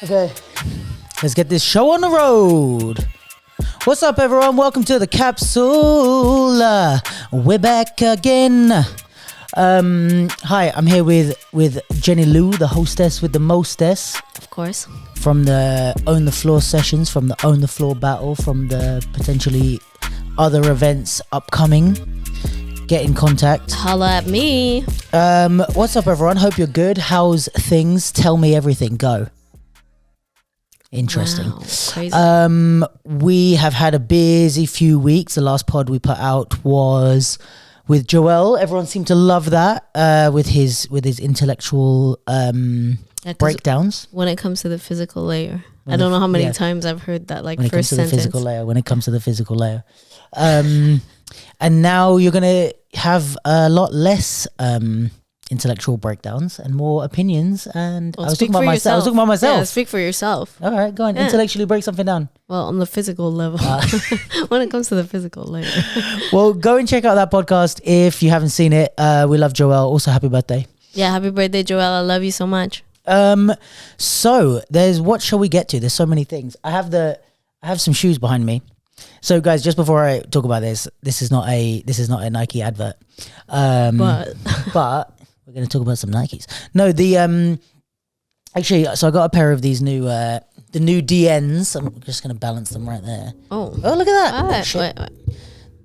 Okay, let's get this show on the road. What's up, everyone? Welcome to the capsule. We're back again. Hi, I'm here with Jenny Lou, the hostess with the mostess. Of course. From the Own the Floor sessions, from the Own the Floor battle, from the potentially other events upcoming. Get in contact. Holla at me. What's up, everyone? Hope you're good. How's things? Tell me everything. Go. Interesting. Wow, crazy. We have had a busy few weeks. The last pod we put out was with Joel. Everyone seemed to love that with his intellectual breakdowns. When it comes to the physical layer, I don't know how many times I've heard that. Like, when it first comes to sentence. the physical layer. When it comes to the physical layer, and now you're gonna have a lot less intellectual breakdowns and more opinions. And Well, I was talking about myself. Yeah, speak for yourself. All right, go on. Yeah. Intellectually break something down. Well, on the physical level, when it comes to the physical layer. Well, go and check out that podcast if you haven't seen it. We love Joel. Also, happy birthday. Yeah, happy birthday, Joelle. I love you so much. So there's, what shall we get to? There's so many things. I have some shoes behind me. So guys, just before I talk about this is not a Nike advert. But we're going to talk about some Nikes. No, actually, so I got a pair of these new the new DNs. I'm just going to balance them right there. Oh, Look at that. Oh, shit. Wait.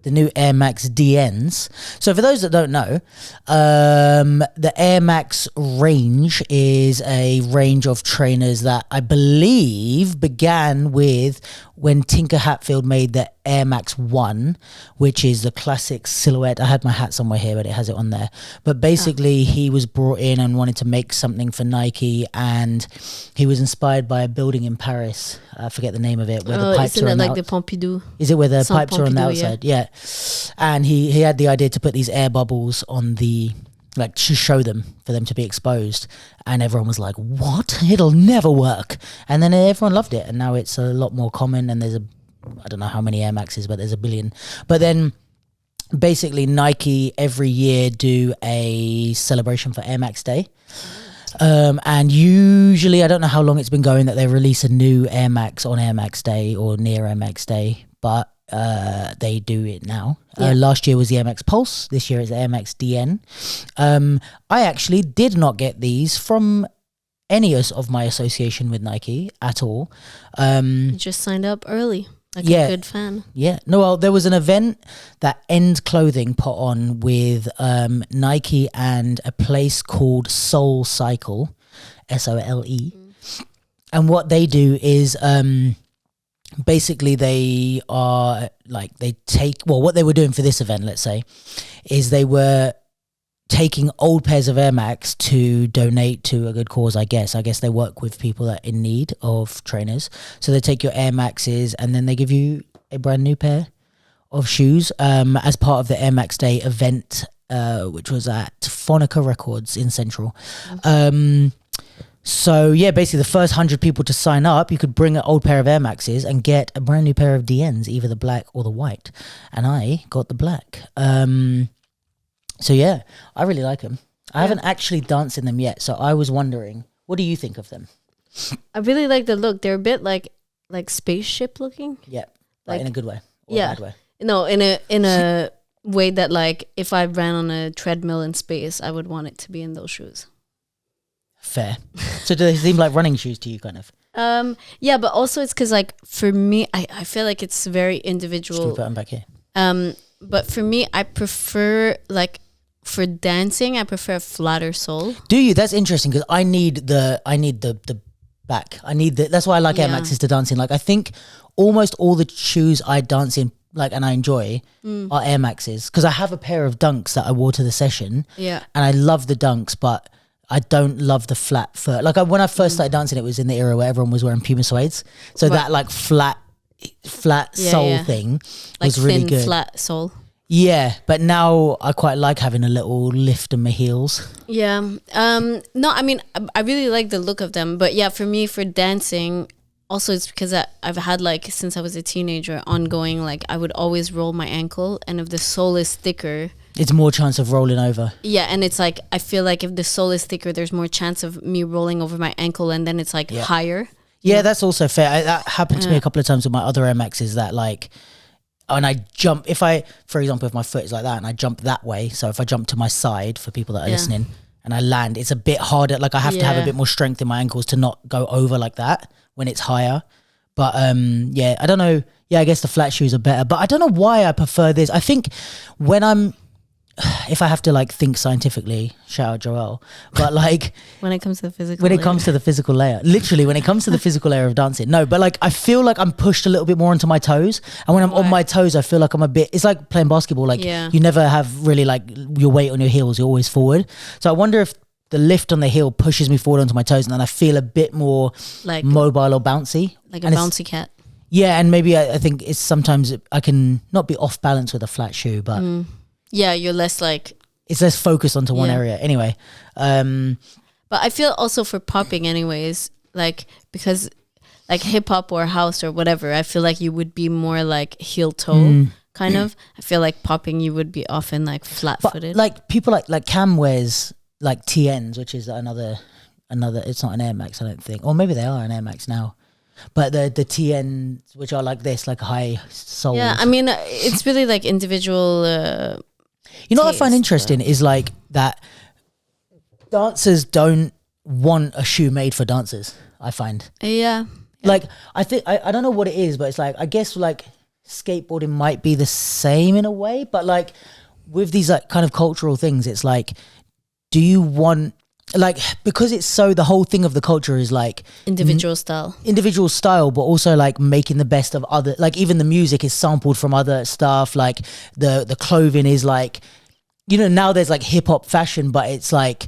The new AirMax DNs. So for those that don't know, the AirMax range is a range of trainers that I believe began with when Tinker Hatfield made the AirMax 1, which is the classic silhouette. I had my hat somewhere here, but it has it on there. But basically, he was brought in and wanted to make something for Nike, and he was inspired by a building in Paris. I forget the name of it, where the pipes isn't are it on like the the Pompidou? Is it where the Some pipes are on the Pompidou, outside? Yeah. And he had the idea to put these air bubbles on the, like, to show them, for them to be exposed. And everyone was like, what? It'll never work. And then everyone loved it. And now it's a lot more common. And there's I don't know how many Air Maxes, but there's a billion. But then basically Nike every year do a celebration for Air Max Day. And usually, I don't know how long it's been going, that they release a new Air Max on Air Max Day or near Air Max Day. But they do it now. Yeah. Last year was the AirMax Pulse. This year is the AirMax DN. I actually did not get these from any of my association with Nike at all. You just signed up early, like a good fan. Yeah. No, well, there was an event that End Clothing put on with Nike and a place called Soul Cycle, SOLE. And what they do is basically they are like, what they were doing for this event, let's say, is they were taking old pairs of Air Max to donate to a good cause, I guess. I guess they work with people that are in need of trainers. So they take your Air Maxes and then they give you a brand new pair of shoes as part of the Air Max Day event, which was at Phonica Records in Central. So yeah, basically the first 100 people to sign up, you could bring an old pair of Air Maxes and get a brand new pair of DNs, either the black or the white. And I got the black. So yeah, I really like them. I haven't actually danced in them yet, so I was wondering, what do you think of them? I really like the look. They're a bit like spaceship looking. Yeah, like in a good way or a bad way. No, in a way that, like, if I ran on a treadmill in space, I would want it to be in those shoes. Fair. So do they seem like running shoes to you, kind of? Yeah, but also it's because, like, for me, I feel like it's very individual. Should we put them back here? But for me, I prefer, like, for dancing, I prefer a flatter sole. Do you? That's interesting, because I need the back. That's why I like Air Maxes to dance in. Like, I think almost all the shoes I dance in, like, and I enjoy are Air Maxes, because I have a pair of Dunks that I wore to the session. Yeah. And I love the Dunks, but I don't love the flat foot. Like, when I first started dancing, it was in the era where everyone was wearing Puma suedes. So that, like, flat sole thing was like really thin, good. Flat sole. Yeah, but now I quite like having a little lift in my heels. Yeah. No, I mean, I really like the look of them. But yeah, for me, for dancing, also it's because I've had, like, since I was a teenager, ongoing, like, I would always roll my ankle. And if the sole is thicker, It's more chance of rolling over. Yeah, and it's like I feel like if the sole is thicker, there's more chance of me rolling over my ankle, and then it's like higher. Yeah, that's also fair. That happened to me a couple of times with my other AirMaxes. That like, and I jump for example, if my foot is like that and I jump that way. So if I jump to my side, for people that are listening, and I land, it's a bit harder. Like I have to have a bit more strength in my ankles to not go over like that when it's higher. But yeah, I don't know. Yeah, I guess the flat shoes are better. But I don't know why I prefer this. I think if I have to like think scientifically, shout out Joel, but like when it comes to the physical layer, literally when it comes to the physical layer of dancing, no, but like I feel like I'm pushed a little bit more onto my toes, and when I'm on my toes, I feel like I'm a bit, it's like playing basketball, like you never have really like your weight on your heels, you're always forward. So I wonder if the lift on the heel pushes me forward onto my toes, and then I feel a bit more like mobile or bouncy, like a bouncy cat. Yeah, and maybe I think it's sometimes I can not be off balance with a flat shoe, but yeah, you're less like... It's less focused onto one area. Anyway. But I feel also for popping anyways, like, because like hip hop or house or whatever, I feel like you would be more like heel toe kind of. I feel like popping you would be often like flat footed. Like people like Cam wears like TNs, which is another, it's not an AirMax, I don't think. Or maybe they are an AirMax now. But the TNs, which are like this, like high sole. Yeah, I mean, it's really like individual... You know what I find interesting is like that dancers don't want a shoe made for dancers, I find. Yeah. Like, I think, I don't know what it is, but it's like, I guess like skateboarding might be the same in a way, but like with these like kind of cultural things, it's like, do you want, like, because it's so, the whole thing of the culture is like individual style, but also like making the best of other, like even the music is sampled from other stuff, like the clothing is like, you know, now there's like hip hop fashion, but it's like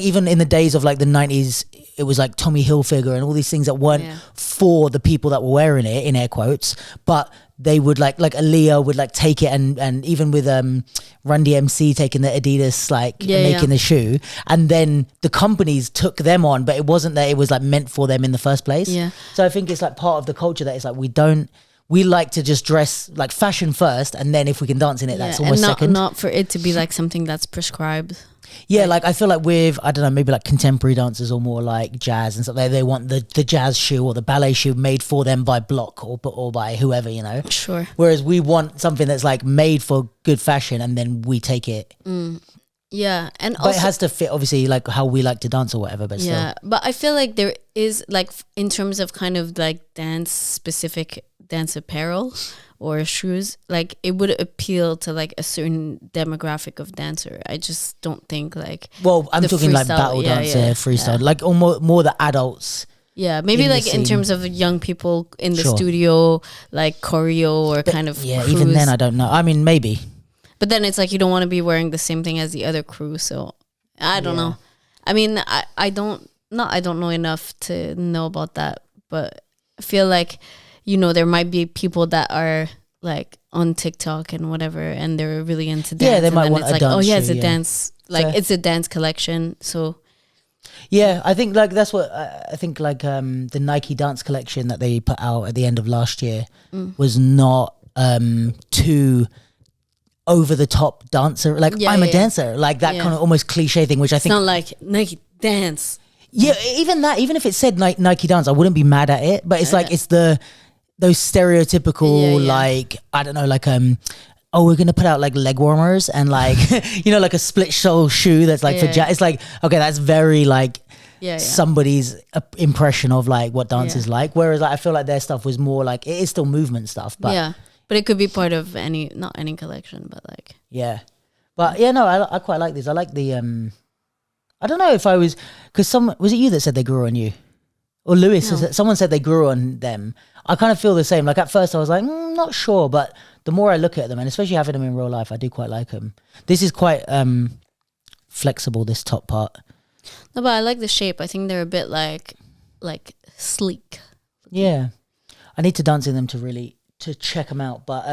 even in the days of like the 90s, it was like Tommy Hilfiger and all these things that weren't for the people that were wearing it, in air quotes, but they would like Aaliyah would like take it, and even with Run DMC taking the Adidas making the shoe, and then the companies took them on, but it wasn't that it was like meant for them in the first place. So I think it's like part of the culture that it's like we like to just dress like fashion first, and then if we can dance in it, that's almost second. Not for it to be like something that's prescribed. Yeah, like I feel like with, I don't know, maybe like contemporary dancers or more like jazz and stuff, they want the jazz shoe or the ballet shoe made for them by Block or by whoever, you know. Sure. Whereas we want something that's like made for good fashion, and then we take it. Yeah, and but it has to fit obviously like how we like to dance or whatever. But still. But I feel like there is like in terms of kind of like specific dance apparel or shoes, like it would appeal to like a certain demographic of dancer. I just don't think like, well, I'm talking like battle dancer, freestyle, like or more the adults. Yeah, maybe like in terms of young people in the studio, like choreo or kind of yeah, crews. even then I don't know. I mean, maybe. But then it's like you don't want to be wearing the same thing as the other crew, so I don't know. I mean, I don't know enough to know about that, but I feel like, you know, there might be people that are like on TikTok and whatever, and they're really into dance. Yeah, they might want it's a like, dance. oh yeah, it's shoe, a dance, like it's a dance collection. So yeah, I think like that's what I think like the Nike dance collection that they put out at the end of last year was not too over the top dancer, like I'm a dancer, like that kind of almost cliche thing, which I think it's not like Nike dance. Yeah, even if it said Nike dance, I wouldn't be mad at it. But it's like it's those stereotypical like, I don't know, like oh, we're gonna put out like leg warmers and like you know, like a split sole shoe that's like for jazz. It's like, okay, that's very like somebody's impression of like what dance is like. Whereas like, I feel like their stuff was more like, it is still movement stuff, but but it could be part of not any collection, but like but yeah, no, I quite like this. I like the I don't know if I was, because was it you that said they grew on you, or Lewis? No. Someone said they grew on them. I kind of feel the same. Like at first I was like, not sure, but the more I look at them, and especially having them in real life, I do quite like them. This is quite flexible, this top part. No, but I like the shape. I think they're a bit like sleek. Yeah, I need to dance in them to check them out. But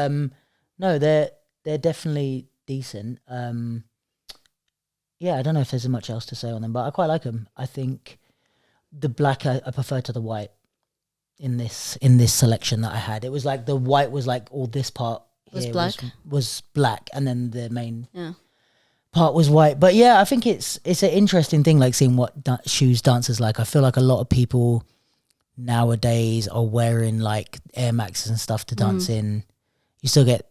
no, they're definitely decent. Yeah, I don't know if there's much else to say on them, but I quite like them. I think the black I prefer to the white in this selection that I had. It was like the white was like all this part Was here black? was black, and then the main Yeah. part was white. But yeah, I think it's an interesting thing, like seeing what shoes dancers like. I feel like a lot of people nowadays are wearing like AirMaxes and stuff to dance in. You still get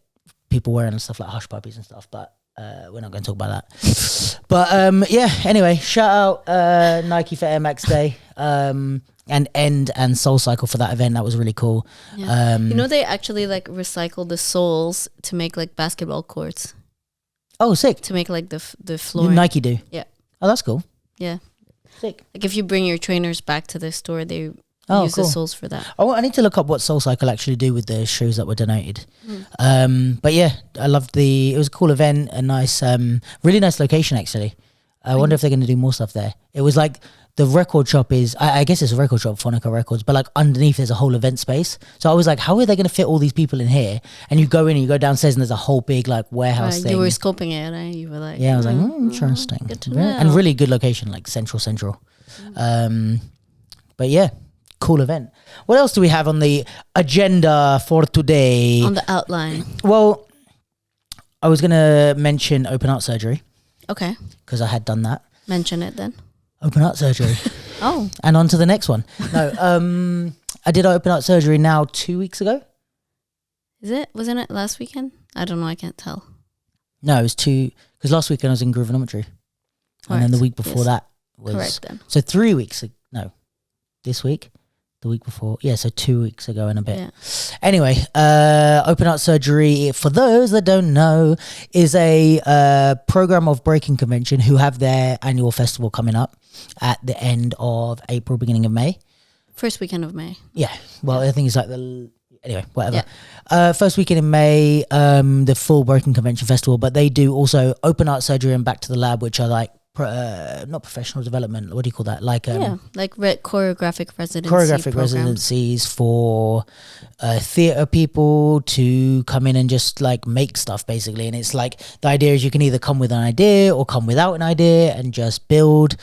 people wearing stuff like hush puppies and stuff, but we're not going to talk about that. But yeah, anyway, shout out Nike for AirMax Day, and End and Soul Cycle for that event. That was really cool. Yeah. You know, they actually like recycle the soles to make like basketball courts, Oh, sick. to make like the floor. Nike do. Yeah. Oh, that's cool. Yeah. Sick. Like if you bring your trainers back to the store, they Oh, use cool. the soles for that. I need to look up what Soul Cycle actually do with the shoes that were donated. But yeah, I loved it was a cool event, a nice, really nice location actually. I wonder if they're going to do more stuff there. It was like the record shop is, I guess it's a record shop, Phonica Records, but like underneath there's a whole event space. So I was like, how are they going to fit all these people in here? And you go in and you go downstairs and there's a whole big like warehouse thing. You were scoping it, right? You were like, Yeah, I was like, interesting. good to Yeah, and know. really good location, like central. But yeah, cool event. What else do we have on the agenda for today? on the outline. Well, I was going to mention open heart surgery Okay. because I had done that. Mention it then. Open heart surgery. Oh, And on to the next one. No, I did open heart surgery now 2 weeks ago. is it? Wasn't it last weekend? I don't know. I can't tell. No, it was because last weekend I was in Groovanometry. And then the Correct. week before Yes. that was... Correct then. So 3 weeks... No, this week? The week before? Yeah, so 2 weeks ago and a bit. Yeah. Anyway, open heart surgery, for those that don't know, is a program of Breakin convention who have their annual festival coming up at the end of April, beginning of May. First weekend of May. Yeah, well, I think it's like anyway, whatever. First weekend in May, the full Breakin convention festival, but they do also open heart surgery and back to the lab, which are like not professional development. What do you call that? Like Like choreographic residency. choreographic programs. residencies for theater people to come in and just like make stuff basically. And it's like the idea is you can either come with an idea or come without an idea and just build.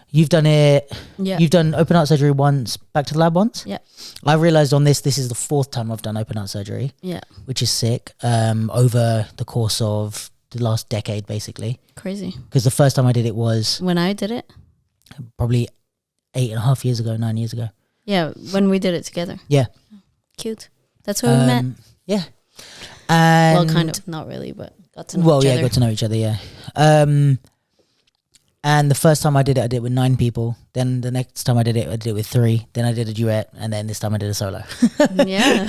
You've done it. Yeah. You've done open heart surgery once, back to the lab once. Yeah. I realized on this is the 4th time I've done open heart surgery, Yeah. which is sick. Over the course of the last decade, basically, Crazy. because the first time I did it was When I did it. probably 8.5 years ago, 9 years ago. Yeah. When we did it together. Yeah. Cute. That's where we met. Yeah. And Well, kind of. Not really, but got to know Well, each yeah, other. got to know each other, yeah. And the first time I did it with 9 people. Then the next time I did it with 3. Then I did a duet, and then this time I did a solo. Yeah.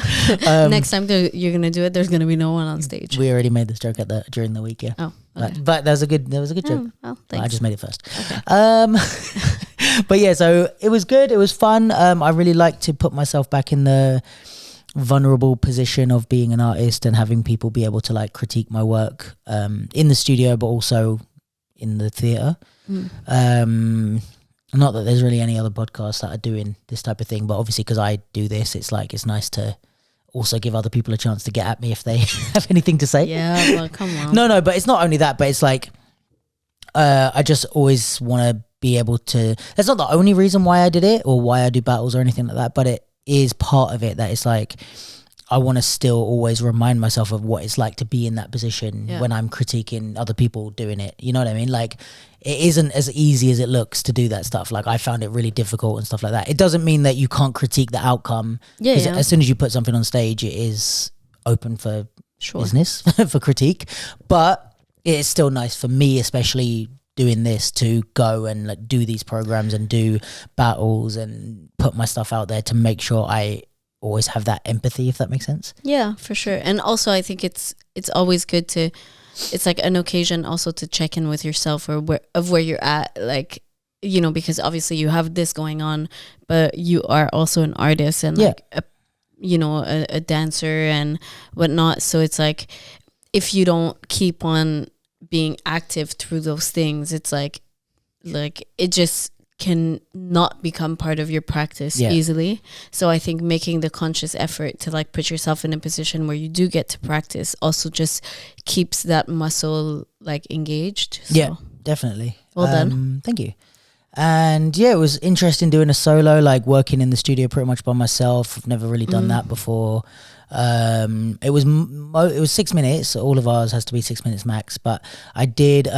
Next time you're gonna do it, there's gonna be no one on stage. We already made this joke during the week, yeah. Oh, okay. But that was a good joke. Oh, I thanks. just made it first. But yeah, so it was good. It was fun. I really like to put myself back in the vulnerable position of being an artist and having people be able to like critique my work in the studio, but also in the theater. Not that there's really any other podcasts that are doing this type of thing, but obviously because I do this, it's nice to also give other people a chance to get at me if they have anything to say. Yeah, well, come on. No, but it's not only that, but it's like I just always want to be able to. That's not the only reason why I did it or why I do battles or anything like that, but it is part of it that it's like I want to still always remind myself of what it's like to be in that position when I'm critiquing other people doing it. You know what I mean? Like it isn't as easy as it looks to do that stuff. Like I found it really difficult and stuff like that. It doesn't mean that you can't critique the outcome. Yeah, yeah. As soon as you put something on stage, it is open for business, for critique. But it's still nice for me, especially doing this, to go and like do these programs and do battles and put my stuff out there to make sure I always have that empathy, if that makes sense. Yeah, for sure. And also I think it's always good to, it's like an occasion also to check in with yourself or where you're at, like, you know, because obviously you have this going on, but you are also an artist and like a dancer and whatnot. So it's like if you don't keep on being active through those things, it's like it just can not become part of your practice easily. So I think making the conscious effort to like put yourself in a position where you do get to practice also just keeps that muscle like engaged. So. Yeah, definitely. Well done. Thank you. And yeah, it was interesting doing a solo, like working in the studio pretty much by myself. I've never really done that before. It was 6 minutes. All of ours has to be 6 minutes max. But I did.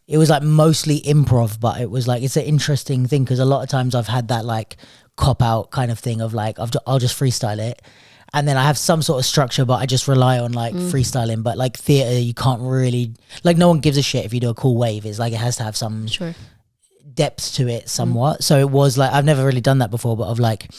It was like mostly improv, but it was like it's an interesting thing because a lot of times I've had that like cop out kind of thing of like I'll just freestyle it. And then I have some sort of structure, but I just rely on like freestyling. But like theatre, you can't really, like no one gives a shit if you do a cool wave. It's like it has to have some depth to it somewhat. So it was like, I've never really done that before, but of like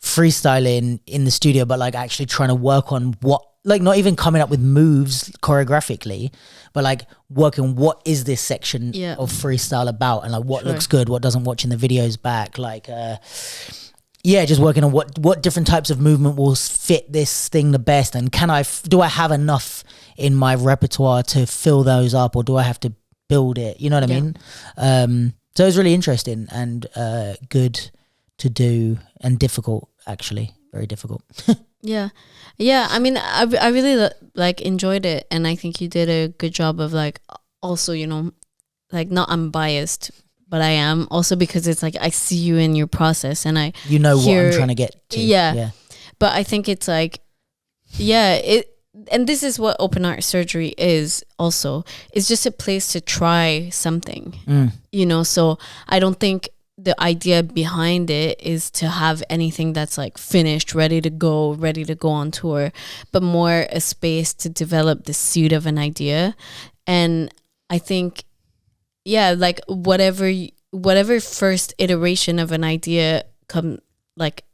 freestyling in the studio, but like actually trying to work on what, like not even coming up with moves choreographically, but like working what is this section of freestyle about and like what looks good, what doesn't, watching the videos back, like just working on what different types of movement will fit this thing the best, and do I have enough in my repertoire to fill those up, or do I have to build it? You know what I mean? So it was really interesting and good to do, and difficult, actually, very difficult. Yeah. I mean, I really like enjoyed it, and I think you did a good job of like also, you know, like not unbiased, but I am also because it's like I see you in your process, and what I'm trying to get to. Yeah. But I think it's like, and this is what open heart surgery is also. It's just a place to try something, you know. So I don't think the idea behind it is to have anything that's like finished, ready to go on tour, but more a space to develop the seed of an idea. And I think, like whatever first iteration of an idea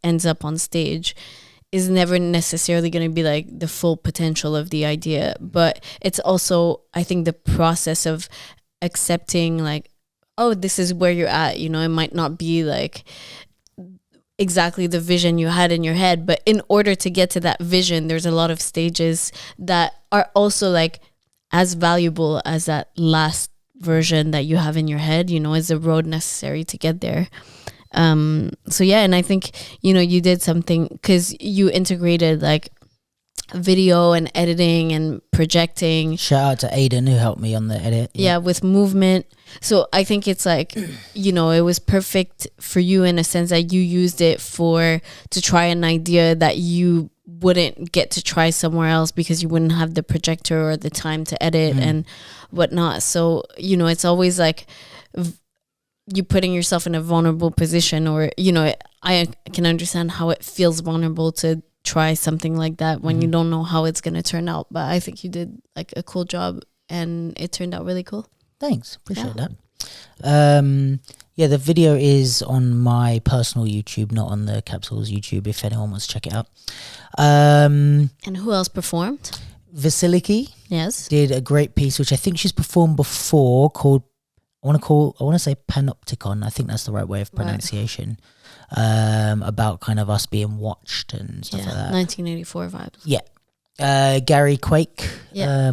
ends up on stage is never necessarily going to be like the full potential of the idea. But it's also, I think, the process of accepting like, oh, this is where you're at, you know. It might not be like exactly the vision you had in your head, but in order to get to that vision, there's a lot of stages that are also like as valuable as that last version that you have in your head, you know, is the road necessary to get there. So yeah, and I think, you know, you did something because you integrated like video and editing and projecting. Shout out to Aiden who helped me on the edit. Yeah, with movement. So I think it's like, you know, it was perfect for you in a sense that you used it to try an idea that you wouldn't get to try somewhere else because you wouldn't have the projector or the time to edit and whatnot. So, you know, it's always like you putting yourself in a vulnerable position, or, you know, I can understand how it feels vulnerable to try something like that when you don't know how it's going to turn out. But I think you did like a cool job and it turned out really cool. Thanks. Appreciate that. The video is on my personal YouTube, not on the Capsules YouTube, if anyone wants to check it out. And who else performed? Vasiliki. Yes. Did a great piece, which I think she's performed before, called, I want to say Panopticon. I think that's the right way of pronunciation. Right. About kind of us being watched and stuff like that. 1984 vibes. Yeah. Gary Quake. Yeah.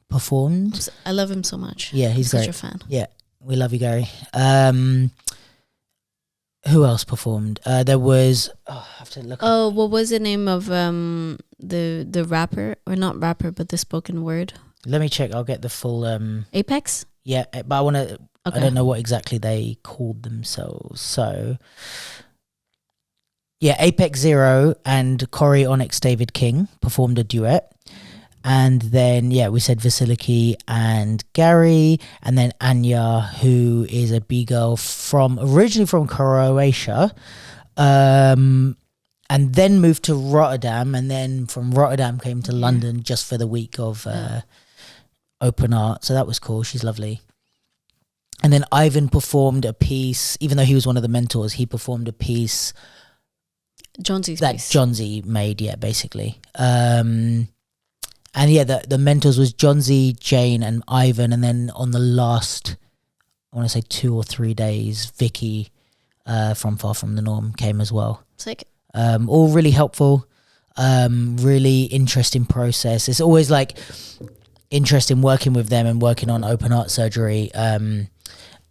Performed. I love him so much. Yeah, he's I'm great. Such a fan. Yeah, we love you, Gary. Who else performed? There was. I have to look. Oh, what was the name of the rapper, or not rapper, but the spoken word? Let me check. I'll get the full. Apex. Yeah, but I want to. Okay. I don't know what exactly they called themselves. So. Yeah, Apex Zero and Corey Onyx David King performed a duet. And then, we said Vasiliki and Gary, and then Anya, who is a B-girl originally from Croatia, and then moved to Rotterdam, and then from Rotterdam came to London just for the week of open art. So that was cool. She's lovely. And then Ivan performed a piece, even though he was one of the mentors, he performed a piece Jonesy's that piece. Johnsy made, basically. And the mentors was Johnsy, Jane, and Ivan. And then on the last, I want to say 2 or 3 days, Vicky from Far From The Norm came as well. Sick. All really helpful, really interesting process. It's always like interesting working with them and working on open heart surgery,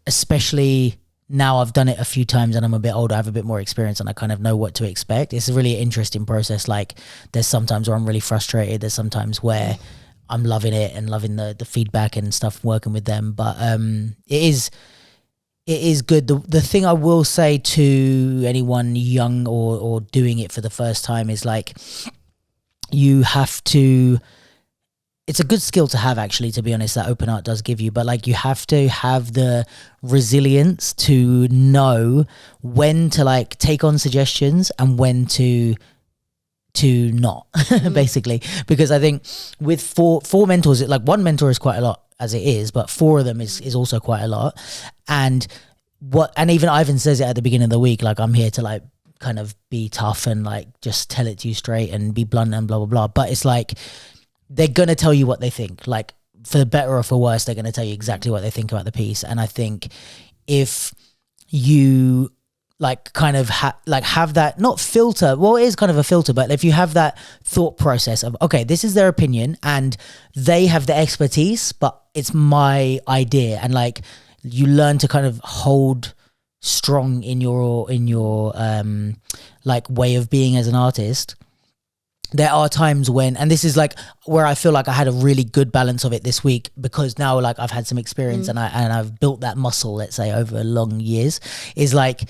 especially now I've done it a few times and I'm a bit older, I have a bit more experience and I kind of know what to expect. It's a really interesting process. Like there's sometimes where I'm really frustrated. There's sometimes where I'm loving it and loving the feedback and stuff working with them. But it it is good. The thing I will say to anyone young or doing it for the first time is like, you have to, it's a good skill to have, actually, to be honest, that open art does give you, but like you have to have the resilience to know when to like take on suggestions and when to not basically, because I think with four mentors, like one mentor is quite a lot as it is, but four of them is also quite a lot. And even Ivan says it at the beginning of the week, like, I'm here to like kind of be tough and like just tell it to you straight and be blunt and blah blah blah, but it's like they're gonna tell you what they think, like for the better or for worse, they're gonna tell you exactly what they think about the piece. And I think if you like kind of have that, not filter, well, it is kind of a filter, but if you have that thought process of, okay, this is their opinion and they have the expertise, but it's my idea, and like you learn to kind of hold strong in your like way of being as an artist. There are times when, and this is like where I feel like I had a really good balance of it this week, because now like I've had some experience and I've built that muscle, let's say, over long years, is like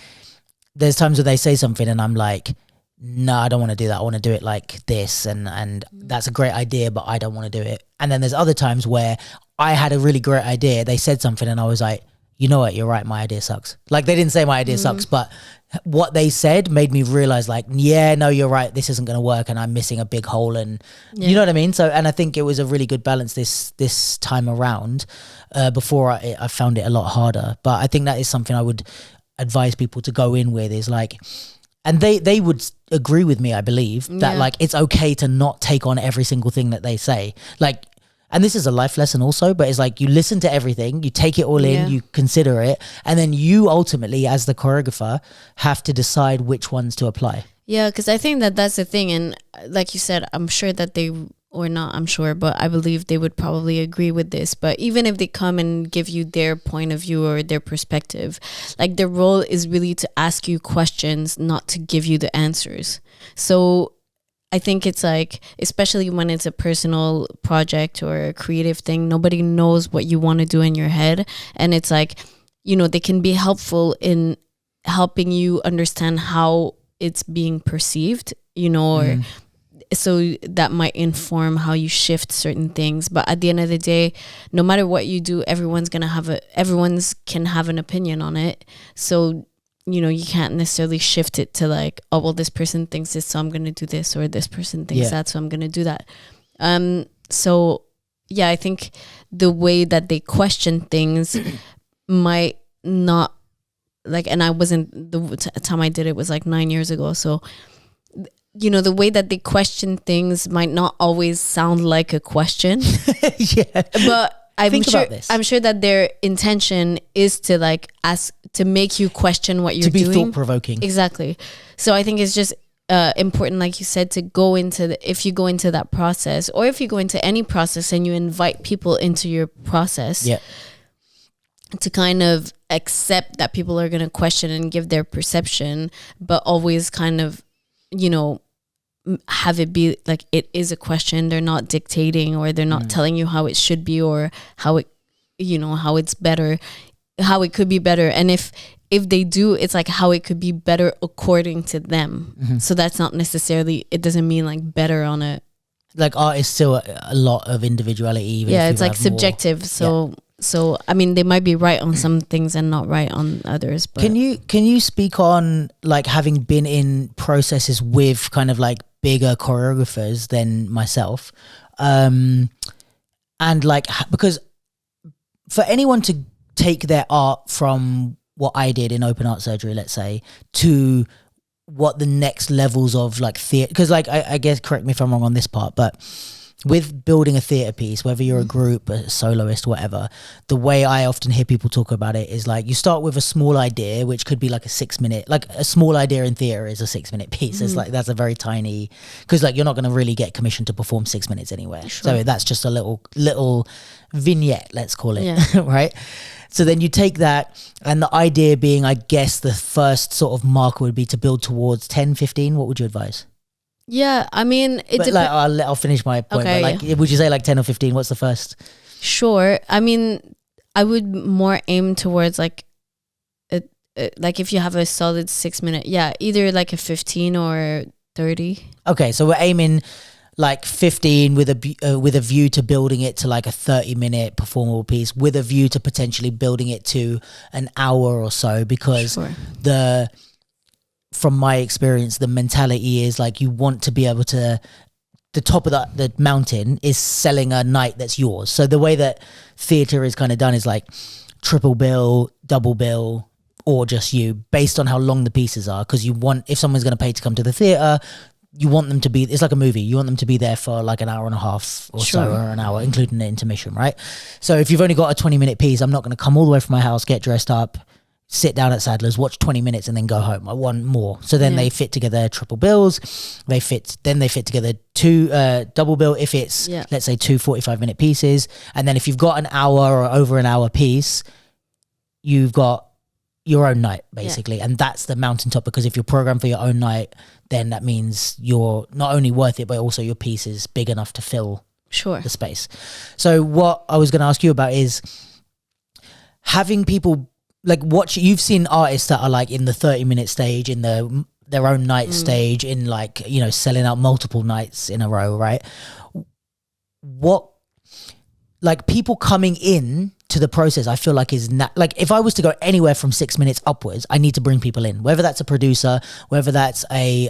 there's times where they say something and I'm like, no, I don't want to do that. I want to do it like this. And that's a great idea, but I don't want to do it. And then there's other times where I had a really great idea. They said something and I was like, you know what, you're right, my idea sucks. Like they didn't say my idea sucks, but what they said made me realize like, yeah, no, you're right, this isn't going to work and I'm missing a big hole. And you know what I mean? So, and I think it was a really good balance this time around. Before I found it a lot harder. But I think that is something I would advise people to go in with, is like, and they would agree with me, I believe, that like it's okay to not take on every single thing that they say. Like, and this is a life lesson also, but it's like you listen to everything, you take it all in, you consider it, and then you ultimately, as the choreographer, have to decide which ones to apply. Yeah, because I think that's the thing. And like you said, I'm sure that they, or not I'm sure, but I believe they would probably agree with this. But even if they come and give you their point of view or their perspective, like their role is really to ask you questions, not to give you the answers. So I think it's like, especially when it's a personal project or a creative thing, nobody knows what you want to do in your head. And it's like, you know, they can be helpful in helping you understand how it's being perceived, you know, or so that might inform how you shift certain things. But at the end of the day, no matter what you do, everyone's can have an opinion on it. So, you know, you can't necessarily shift it to like, oh, well, this person thinks this, so I'm going to do this, or this person thinks that, so I'm going to do that. So yeah, I think the way that they question things might not like, and I wasn't, the time I did it was like 9 years ago. So, you know, the way that they question things might not always sound like a question. But I'm sure that their intention is to like ask, to make you question what you're doing. To be thought-provoking. Exactly. So I think it's just important, like you said, to go into if you go into that process, or if you go into any process and you invite people into your process, to kind of accept that people are going to question and give their perception, but always kind of, you know, have it be like it is a question. They're not dictating, or they're not telling you how it should be, or how it, you know, how it's better, how it could be better. And if they do, it's like how it could be better according to them. So that's not necessarily, it doesn't mean like better on a, like art is still a lot of individuality. Even it's like subjective. More. So I mean, they might be right on some things and not right on others. But can you speak on like having been in processes with kind of like bigger choreographers than myself, and like, because for anyone to take their art from what I did in open art surgery, let's say, to what the next levels of like theatre, because like I guess, correct me if I'm wrong on this part, but with building a theatre piece, whether you're a group, a soloist, whatever, the way I often hear people talk about it is like, you start with a small idea, which could be like a 6 minute, like a small idea in theatre is a 6 minute piece. It's like, that's a very tiny, because like you're not going to really get commissioned to perform 6 minutes anywhere. So that's just a little vignette, let's call it, right? So then you take that, and the idea being, I guess the first sort of marker would be to build towards 10, 15. What would you advise? Yeah, I mean, it depends. Like, I'll finish my point. Okay, but like, would you say like 10 or 15? What's the first? Sure. I mean, I would more aim towards like like if you have a solid 6 minute, either like a 15 or 30. Okay, so we're aiming like 15 with a view to building it to like a 30-minute performable piece, with a view to potentially building it to an hour or so, because from my experience, the mentality is like you want to be able to, the top of the mountain is selling a night that's yours. So the way that theatre is kind of done is like triple bill, double bill, or just you, based on how long the pieces are, because you want, if someone's going to pay to come to the theatre, you want them to be, it's like a movie, you want them to be there for like an hour and a half or so, or an hour, including the intermission, right? So if you've only got a 20-minute piece, I'm not going to come all the way from my house, get dressed up, sit down at Sadler's, watch 20 minutes and then go home. I want more. So then they fit together triple bills, they fit together two double bill if it's, let's say, 2 45-minute pieces. And then if you've got an hour or over an hour piece, you've got your own night, basically. And that's the mountaintop, because if you're programmed for your own night, then that means you're not only worth it, but also your piece is big enough to fill the space. So what I was going to ask you about is having people, like, watch, you've seen artists that are like in the 30-minute stage, in their own night stage, in like, you know, selling out multiple nights in a row, right? What, like, people coming in to the process, I feel like is like, if I was to go anywhere from 6 minutes upwards, I need to bring people in, whether that's a producer, whether that's a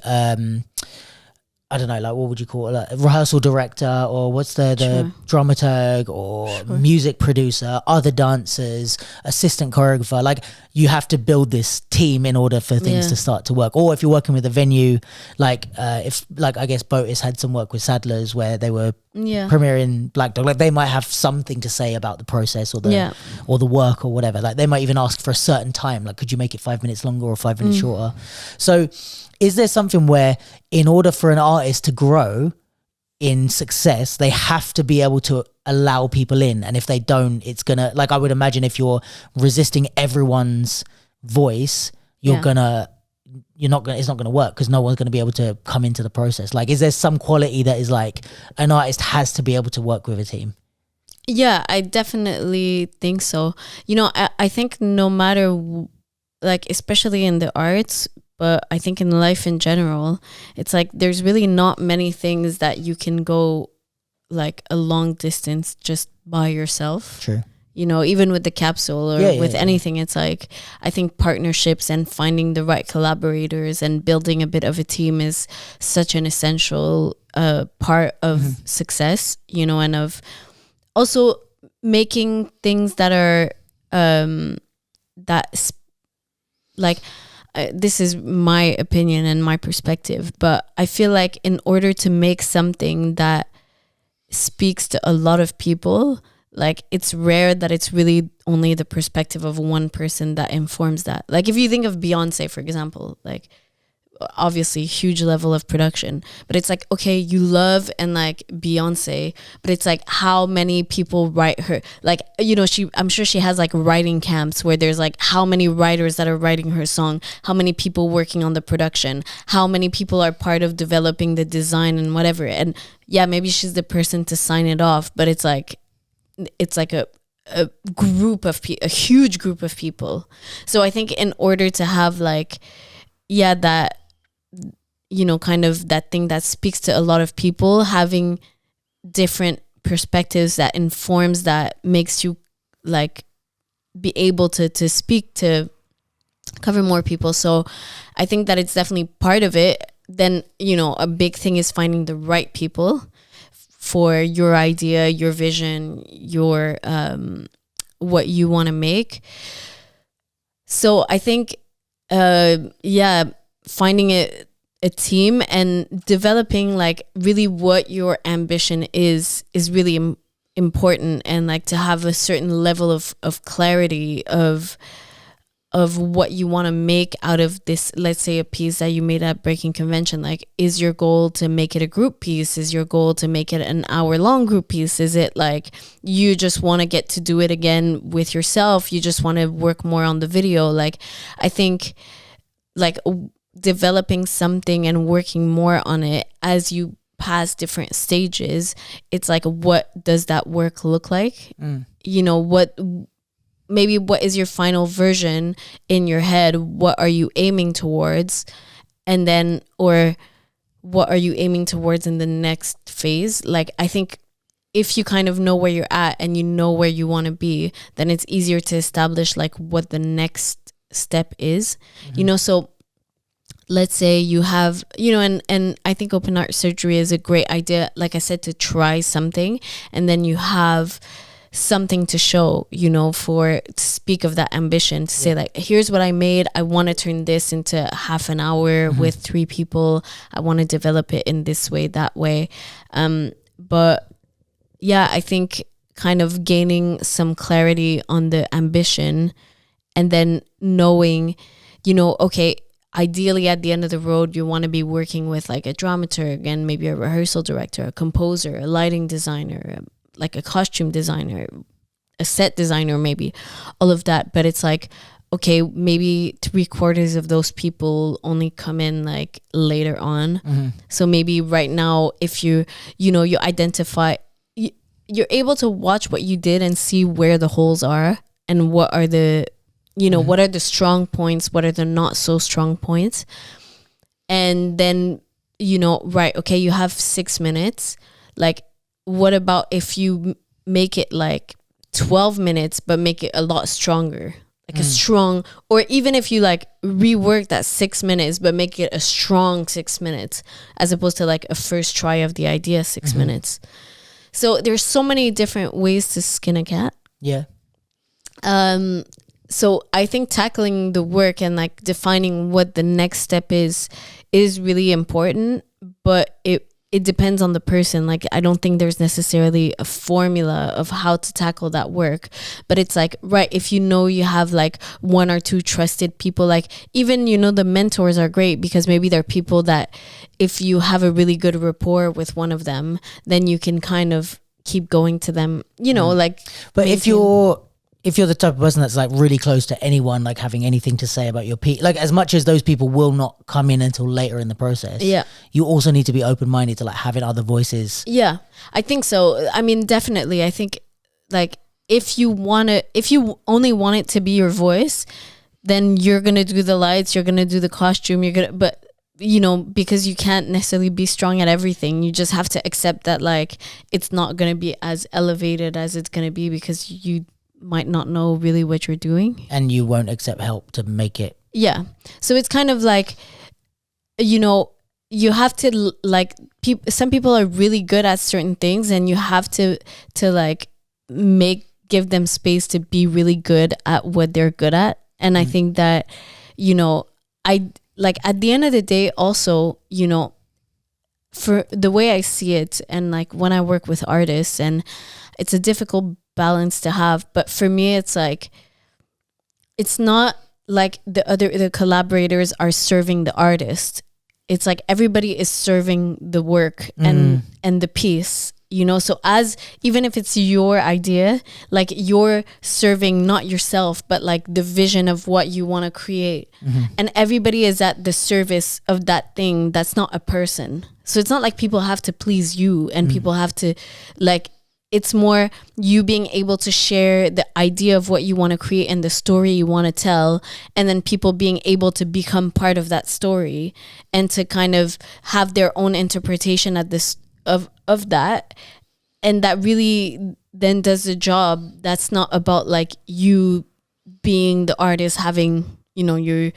I don't know, like, what would you call it, like a rehearsal director, or what's the dramaturg, or music producer, other dancers, assistant choreographer. Like, you have to build this team in order for things to start to work. Or if you're working with a venue, like if, like, I guess Botis had some work with Sadler's where they were premiering Black Dog, like they might have something to say about the process or the work or whatever. Like, they might even ask for a certain time, like, could you make it 5 minutes longer or 5 minutes shorter? So is there something where, in order for an artist to grow in success, they have to be able to allow people in? And if they don't, it's gonna, like, I would imagine if you're resisting everyone's voice, it's not gonna work, because no one's gonna be able to come into the process. Like, is there some quality that is like an artist has to be able to work with a team? Yeah, I definitely think so. You know, I think no matter, like, especially in the arts, but I think in life in general, it's like there's really not many things that you can go like a long distance just by yourself. True. You know, even with the capsule or with anything, it's like, I think partnerships and finding the right collaborators and building a bit of a team is such an essential part of success, you know, and of also making things that are this is my opinion and my perspective, but I feel like in order to make something that speaks to a lot of people, like, it's rare that it's really only the perspective of one person that informs that. Like, if you think of Beyonce, for example, like, obviously huge level of production, but it's like, okay, you love and like Beyonce, but it's like, how many people write her, like, you know, I'm sure she has like writing camps where there's like how many writers that are writing her song, how many people working on the production, how many people are part of developing the design and whatever. And maybe she's the person to sign it off, but it's like a group of a huge group of people. So I think in order to have like that, you know, kind of that thing that speaks to a lot of people, having different perspectives that informs, that makes you like be able to speak, to cover more people. So I think that it's definitely part of it. Then, you know, a big thing is finding the right people for your idea, your vision, your what you want to make. So I think finding a team and developing like really what your ambition is really important, and like to have a certain level of clarity of what you want to make out of this. Let's say a piece that you made at Breakin Convention, like, is your goal to make it a group piece? Is your goal to make it an hour-long group piece? Is it like you just want to get to do it again with yourself? You just want to work more on the video? Like, I think like developing something and working more on it as you pass different stages, it's like, what does that work look like? You know, maybe what is your final version in your head? What are you aiming towards? And then, or what are you aiming towards in the next phase? Like, I think if you kind of know where you're at and you know where you want to be, then it's easier to establish like what the next step is, you know? So let's say you have, you know, and I think open heart surgery is a great idea, like I said, to try something, and then you have something to show, you know, to speak of that ambition, to say like, here's what I made. I want to turn this into half an hour with 3 people. I want to develop it in this way, that way. But yeah, I think kind of gaining some clarity on the ambition, and then knowing, you know, okay, ideally at the end of the road, you want to be working with like a dramaturg and maybe a rehearsal director, a composer, a lighting designer, like a costume designer, a set designer, maybe all of that. But it's like, okay, maybe 3/4 of those people only come in like later on. So maybe right now, if you identify, you're able to watch what you did and see where the holes are and what are the, you know, what are the strong points, what are the not so strong points. And then, you know, right, okay, you have 6 minutes. Like, what about if you make it like 12 minutes, but make it a lot stronger? Like a strong, or even if you like rework that 6 minutes, but make it a strong 6 minutes, as opposed to like a first try of the idea 6 minutes. So there's so many different ways to skin a cat. Yeah. So I think tackling the work and like defining what the next step is really important, but it depends on the person. Like, I don't think there's necessarily a formula of how to tackle that work, but it's like, right, if you know you have like 1 or 2 trusted people, like even, you know, the mentors are great, because maybe they're people that if you have a really good rapport with one of them, then you can kind of keep going to them, you know, like. But if you're the type of person that's like really close to anyone, like having anything to say about your piece, like as much as those people will not come in until later in the process, you also need to be open-minded to like having other voices. Yeah, I think so. I mean, definitely. I think like if you only want it to be your voice, then you're going to do the lights, you're going to do the costume, but you know, because you can't necessarily be strong at everything, you just have to accept that like it's not going to be as elevated as it's going to be, because you might not know really what you're doing, and you won't accept help to make it. Yeah. So it's kind of like, you know, you have to like, some people are really good at certain things, and you have to like give them space to be really good at what they're good at. And I think that, you know, I like at the end of the day also, you know, for the way I see it, and like when I work with artists, and it's a difficult balance to have, but for me it's like, it's not like the collaborators are serving the artist. It's like everybody is serving the work and the piece, you know. So as even if it's your idea, like you're serving not yourself, but like the vision of what you want to create, and everybody is at the service of that thing. That's not a person. So it's not like people have to please you, and people have to like, it's more you being able to share the idea of what you want to create and the story you want to tell, and then people being able to become part of that story and to kind of have their own interpretation of that. And that really then does the job. That's not about like you being the artist having, you know, your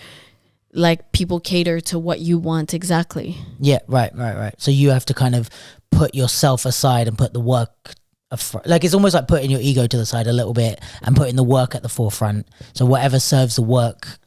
like people cater to what you want exactly. Yeah, right. So you have to kind of put yourself aside and put the work like it's almost like putting your ego to the side a little bit and putting the work at the forefront. So whatever serves the work,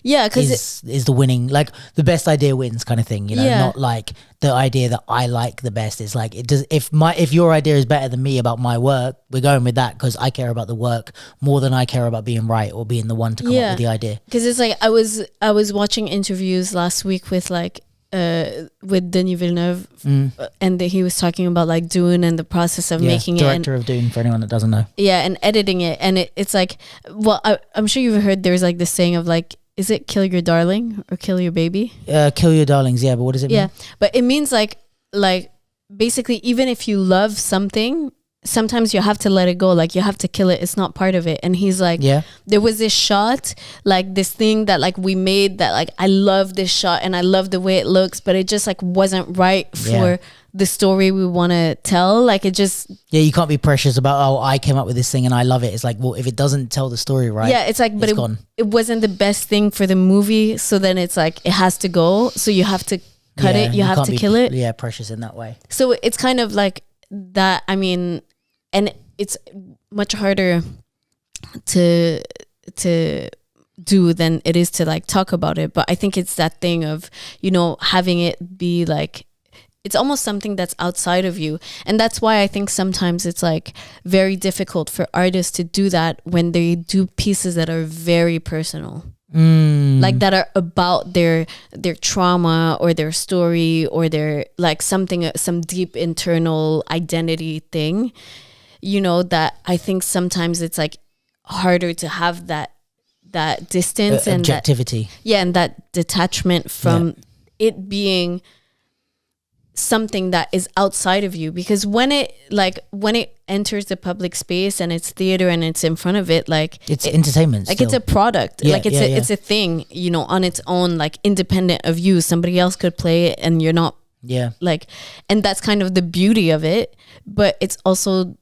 because is the winning, like the best idea wins kind of thing, you know. Not like the idea that I like the best. It's like, it does, if your idea is better than me about my work, we're going with that, because I care about the work more than I care about being right or being the one to come up with the idea. Because it's like I was watching interviews last week with like with Denis Villeneuve, and he was talking about like Dune and the process of making director of Dune, for anyone that doesn't know. Yeah, and editing it, and it's like, well, I'm sure you've heard there's like this saying of like, is it kill your darling or kill your baby? Kill your darlings, yeah, but what does it mean? Yeah, but it means like basically, even if you love something, sometimes you have to let it go. Like you have to kill it. It's not part of it. And he's like, there was this shot, like this thing that like we made that like, I love this shot and I love the way it looks, but it just like wasn't right for the story we want to tell. Like it just, you can't be precious about, oh, I came up with this thing and I love it. It's like, well, if it doesn't tell the story right, it's like, but it's gone. It wasn't the best thing for the movie. So then it's like, it has to go. So you have to cut it. You have to kill it. Yeah. Precious in that way. So it's kind of like that. I mean, and it's much harder to do than it is to like talk about it. But I think it's that thing of, you know, having it be like, it's almost something that's outside of you. And that's why I think sometimes it's like very difficult for artists to do that when they do pieces that are very personal. Like that are about their trauma or their story or their like something, some deep internal identity thing. You know, that I think sometimes it's like harder to have that distance and objectivity. And that detachment from it being something that is outside of you, because when it enters the public space and it's theater and it's in front of it, like it's entertainment, like still. it's a product, like it's a thing, you know, on its own, like independent of you. Somebody else could play it and you're not like, and that's kind of the beauty of it. But it's also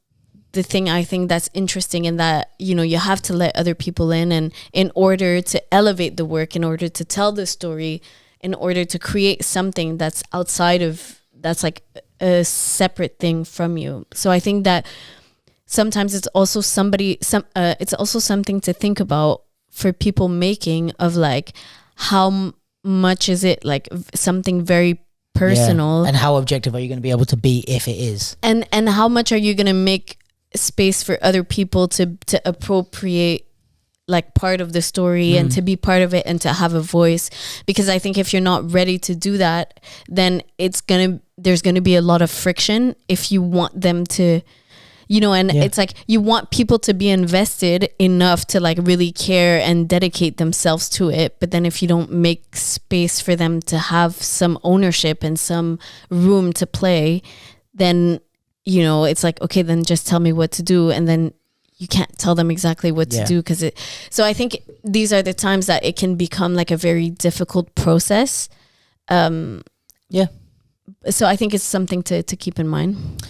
the thing I think that's interesting in that, you know, you have to let other people in, and in order to elevate the work, in order to tell the story, in order to create something that's outside of, that's like a separate thing from you. So I think that sometimes it's also it's also something to think about for people making, of like, how much is it like something very personal, and how objective are you going to be able to be if it is, and how much are you going to make space for other people to appropriate like part of the story and to be part of it and to have a voice. Because I think if you're not ready to do that, then there's gonna be a lot of friction if you want them to, you know, and it's like you want people to be invested enough to like really care and dedicate themselves to it. But then if you don't make space for them to have some ownership and some room to play, then, you know, it's like, okay, then just tell me what to do. And then you can't tell them exactly what to do, because so I think these are the times that it can become like a very difficult process. So I think it's something to keep in mind.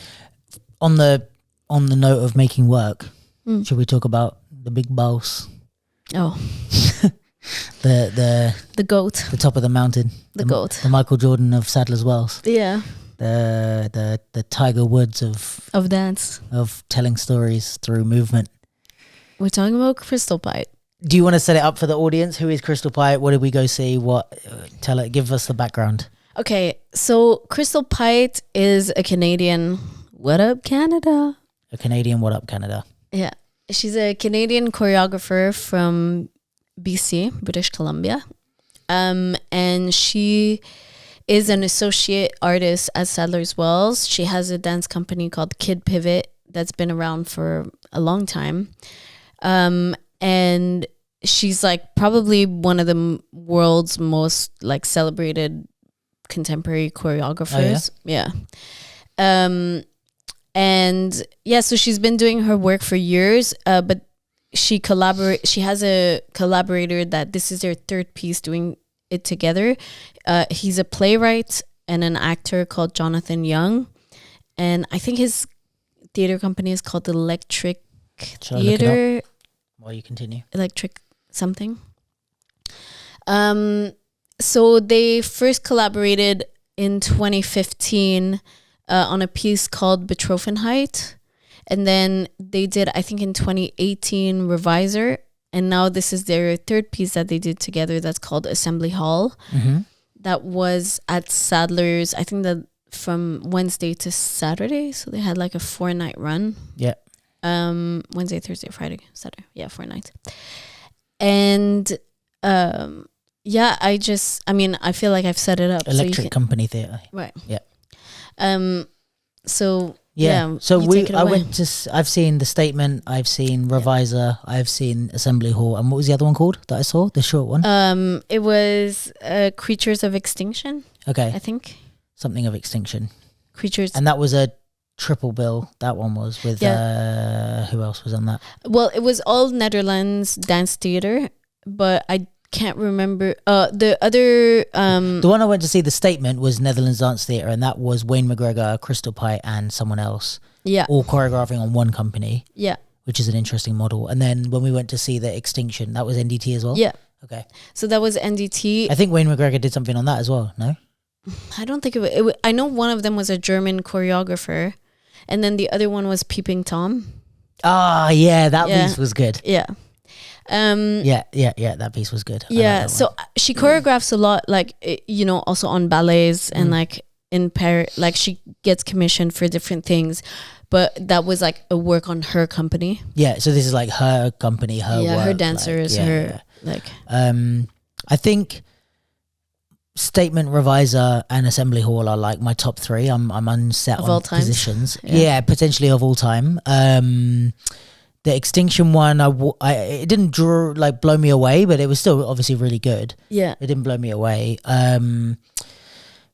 On the note of making work, should we talk about the big boss? Oh, the goat, the top of the mountain, the goat, the Michael Jordan of Sadler's Wells. Yeah. The Tiger Woods of dance, of telling stories through movement. We're talking about Crystal Pite. Do you want to set it up for the audience? Who is Crystal Pite? What did we go see? Give us the background. Okay, so Crystal Pite is a Canadian. What up, Canada? A Canadian. What up, Canada? Yeah, she's a Canadian choreographer from BC, British Columbia, and she is an associate artist at Sadler's Wells. She has a dance company called Kid Pivot that's been around for a long time. And she's like probably one of the world's most like celebrated contemporary choreographers. Oh, yeah. And yeah, so she's been doing her work for years, but she has a collaborator that this is their third piece doing it together. He's a playwright and an actor called Jonathan Young, and I think his theater company is called Electric Theater. While you continue, Electric something. So they first collaborated in 2015 on a piece called Betroffenheit, and then they did, I think, in 2018 Reviser. And now this is their third piece that they did together that's called Assembly Hall. Mm-hmm. That was at Sadler's, I think that from Wednesday to Saturday. So they had like a 4-night run. Yeah. Wednesday, Thursday, Friday, Saturday. Yeah, 4 nights. And yeah, I feel like I've set it up. Electric Company Theatre. Right. Yeah. So... Yeah, so I've seen The Statement, I've seen Reviser, I've seen Assembly Hall, and what was the other one called that I saw? The short one? It was Creatures of Extinction. Okay. I think. Something of Extinction. Creatures. And that was a triple bill that one was with. Who else was on that? Well, it was all Netherlands dance theater, but I can't remember the other. The one I went to see, The Statement, was Netherlands Dance Theatre, and that was Wayne McGregor, Crystal Pite, and someone else. Yeah, all choreographing on one company. Yeah, which is an interesting model. And then when we went to see The Extinction, that was NDT as well. Yeah. Okay. So that was NDT. I think Wayne McGregor did something on that as well. No. I don't think it was. I know one of them was a German choreographer, and then the other one was Peeping Tom. Ah, yeah, that piece was good. Yeah. Yeah, that piece was good. Yeah, so she choreographs a lot, like, you know, also on ballets and like in Paris, like she gets commissioned for different things, but that was like a work on her company. Yeah, so this is like her company, her work, her dancers, like. I think Statement, Reviser, and Assembly Hall are like my top three. I'm unset on positions. Yeah, potentially of all time. The Extinction one, it didn't blow me away, but it was still obviously really good. Yeah, it didn't blow me away.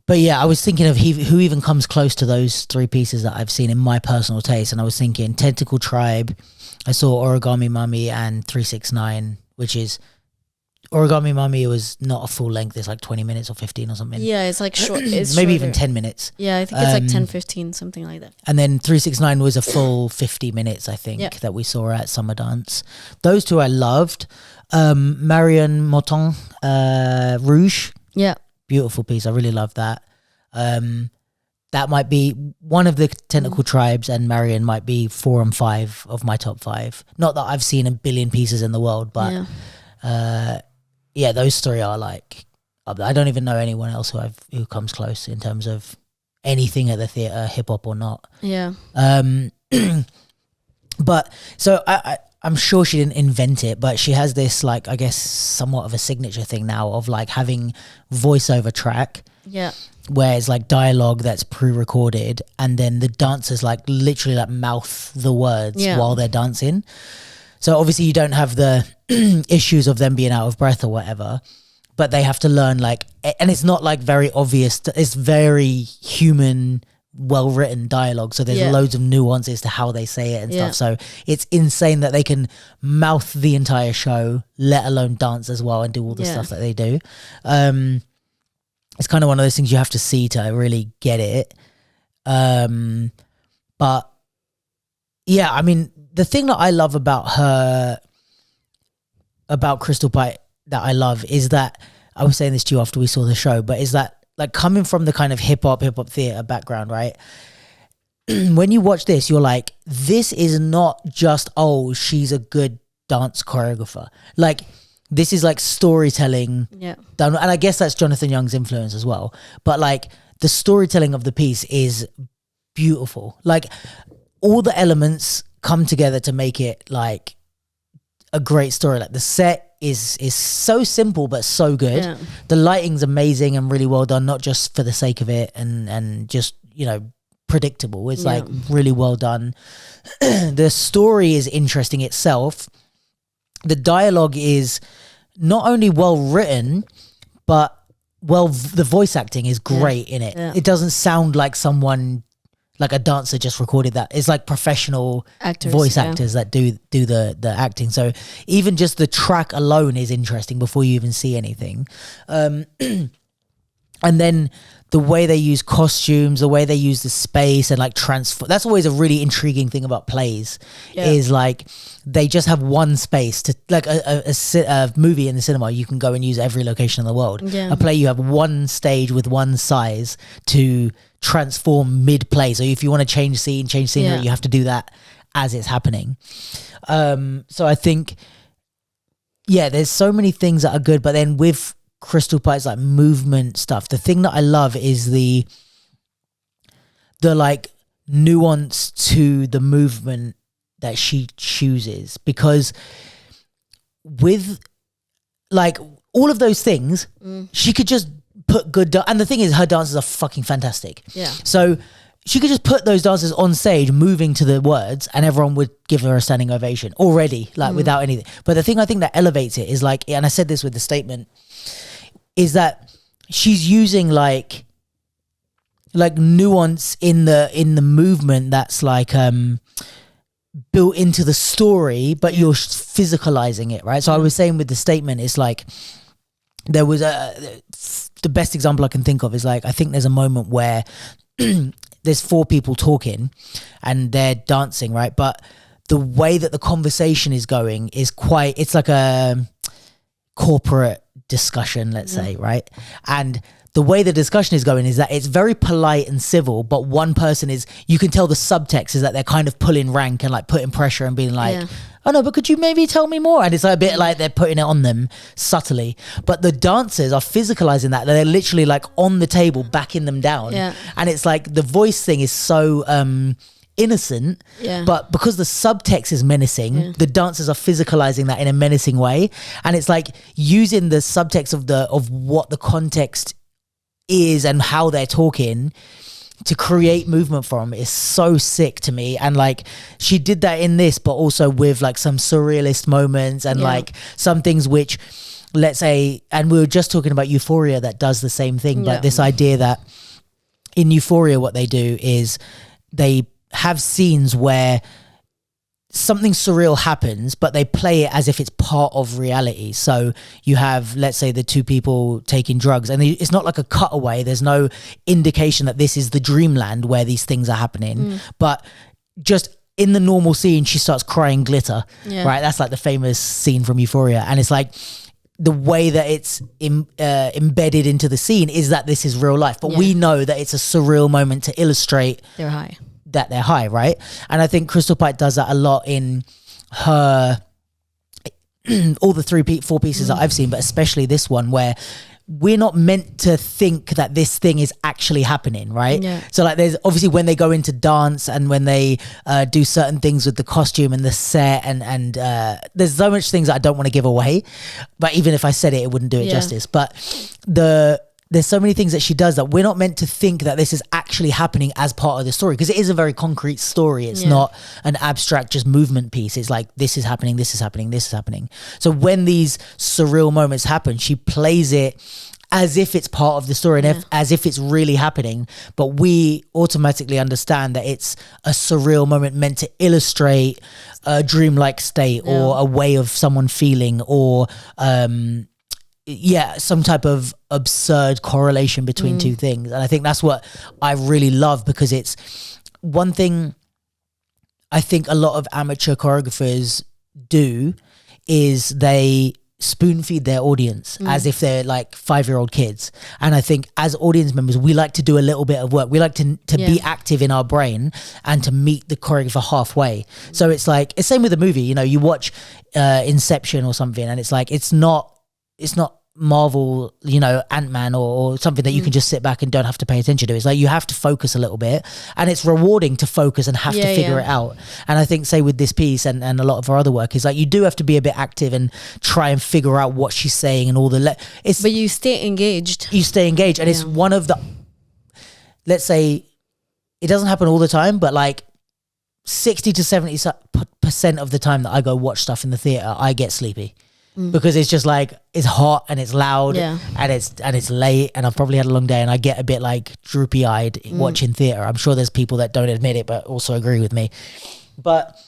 But yeah, I was thinking of who even comes close to those three pieces that I've seen in my personal taste, and I was thinking Tentacle Tribe. I saw Origami Mummy and 369, which is Origami Mummy was not a full length. It's like 20 minutes or 15 or something. Yeah, it's like short. It's maybe shorter. even 10 minutes. Yeah, I think it's like 10, 15, something like that. And then 369 was a full 50 minutes, I think, that we saw at Summer Dance. Those two I loved. Marion Moton, Rouge. Yeah. Beautiful piece. I really love that. That might be one of the Tentacle Tribes, and Marion might be 4 and 5 of my top 5. Not that I've seen a billion pieces in the world, but yeah, those three are like, I don't even know anyone else who comes close in terms of anything at the theatre, hip hop or not. Yeah. But so I'm sure she didn't invent it, but she has this, like, I guess somewhat of a signature thing now of like having voiceover track. Yeah. Where it's like dialogue that's pre-recorded, and then the dancers like literally like mouth the words while they're dancing. So obviously you don't have the issues of them being out of breath or whatever, but they have to learn, like, and it's not like very obvious. It's very human, well-written dialogue. So there's loads of nuances to how they say it and stuff. So it's insane that they can mouth the entire show, let alone dance as well and do all the stuff that they do. It's kind of one of those things you have to see to really get it. But yeah, I mean, the thing that I love about her, about Crystal Pite, that I love is that, I was saying this to you after we saw the show, but is that like coming from the kind of hip hop theater background, right? When you watch this, you're like, this is not just, oh, she's a good dance choreographer. Like, this is like storytelling done, and I guess that's Jonathan Young's influence as well. But like the storytelling of the piece is beautiful. Like all the elements come together to make it like a great story. Like the set is so simple but so good. Yeah. The lighting's amazing and really well done, not just for the sake of it and just, you know, predictable. It's like really well done. The story is interesting itself. The dialogue is not only well written, but the voice acting is great in it. Yeah. It doesn't sound like someone, like a dancer just recorded that. It's like professional voice actors that do the acting. So even just the track alone is interesting before you even see anything. And then the way they use costumes, the way they use the space and like transfer. That's always a really intriguing thing about plays is like they just have one space to, like a movie in the cinema, you can go and use every location in the world. Yeah. A play, you have one stage with one size to transform mid-play. So if you want to change scenery, you have to do that as it's happening. So I think, there's so many things that are good, but then with Crystal Pite's like movement stuff, the thing that I love is the like nuance to the movement that she chooses, because with like all of those things she could just put good and the thing is her dances are fucking fantastic. So she could just put those dancers on stage moving to the words and everyone would give her a standing ovation already, like without anything. But the thing I think that elevates it is like, and I said this with The Statement, is that she's using like like nuance in the movement that's like built into the story, but you're physicalizing it, right? So I was saying with the statement, it's like there was the best example I can think of is like, I think there's a moment where there's 4 people talking and they're dancing, right? But the way that the conversation is going is it's like a corporate discussion, let's say, right? And the way the discussion is going is that it's very polite and civil, but one person you can tell the subtext is that they're kind of pulling rank and like putting pressure and being like, oh no, but could you maybe tell me more? And it's like a bit like they're putting it on them subtly. But the dancers are physicalizing that. They're literally like on the table, backing them down. Yeah. And it's like the voice thing is so innocent, but because the subtext is menacing, the dancers are physicalizing that in a menacing way. And it's like using the subtext of what the context is and how they're talking to create movement from is so sick to me. And like she did that in this, but also with like some surrealist moments and like some things which, let's say, and we were just talking about Euphoria that does the same thing, but this idea that in Euphoria what they do is they have scenes where something surreal happens, but they play it as if it's part of reality. So you have, let's say, the 2 people taking drugs, and it's not like a cutaway. There's no indication that this is the dreamland where these things are happening. But just in the normal scene, she starts crying glitter, right? That's like the famous scene from Euphoria. And it's like the way that it's embedded into the scene is that this is real life. But we know that it's a surreal moment to illustrate they're high. That they're high, right? And I think Crystal Pite does that a lot in her all the 4 pieces that I've seen, but especially this one where we're not meant to think that this thing is actually happening, right? So like there's obviously when they go into dance and when they do certain things with the costume and the set and there's so much things that I don't want to give away, but even if I said it wouldn't do it justice. But there's so many things that she does that we're not meant to think that this is actually happening as part of the story, because it is a very concrete story. It's not an abstract just movement piece. It's like this is happening, this is happening, this is happening. So when these surreal moments happen, she plays it as if it's part of the story and as if it's really happening, but we automatically understand that it's a surreal moment meant to illustrate a dreamlike state or a way of someone feeling or some type of absurd correlation between 2 things. And I think that's what I really love, because it's one thing I think a lot of amateur choreographers do is they spoon feed their audience as if they're like 5-year-old kids. And I think as audience members, we like to do a little bit of work. We like to be active in our brain and to meet the choreographer halfway. So it's like, it's same with a movie, you watch Inception or something, and it's like, it's not Marvel, Ant-Man or something that you can just sit back and don't have to pay attention to. It's like you have to focus a little bit, and it's rewarding to focus and have to figure it out. And I think, say with this piece and a lot of her other work, is like you do have to be a bit active and try and figure out what she's saying and all the but you stay engaged. And it's one of the, let's say, it doesn't happen all the time, but like 60 to 70% of the time that I go watch stuff in the theater, I get sleepy. Because it's just like, it's hot and it's loud and it's late and I've probably had a long day and I get a bit like droopy eyed watching theater. I'm sure there's people that don't admit it but also agree with me. But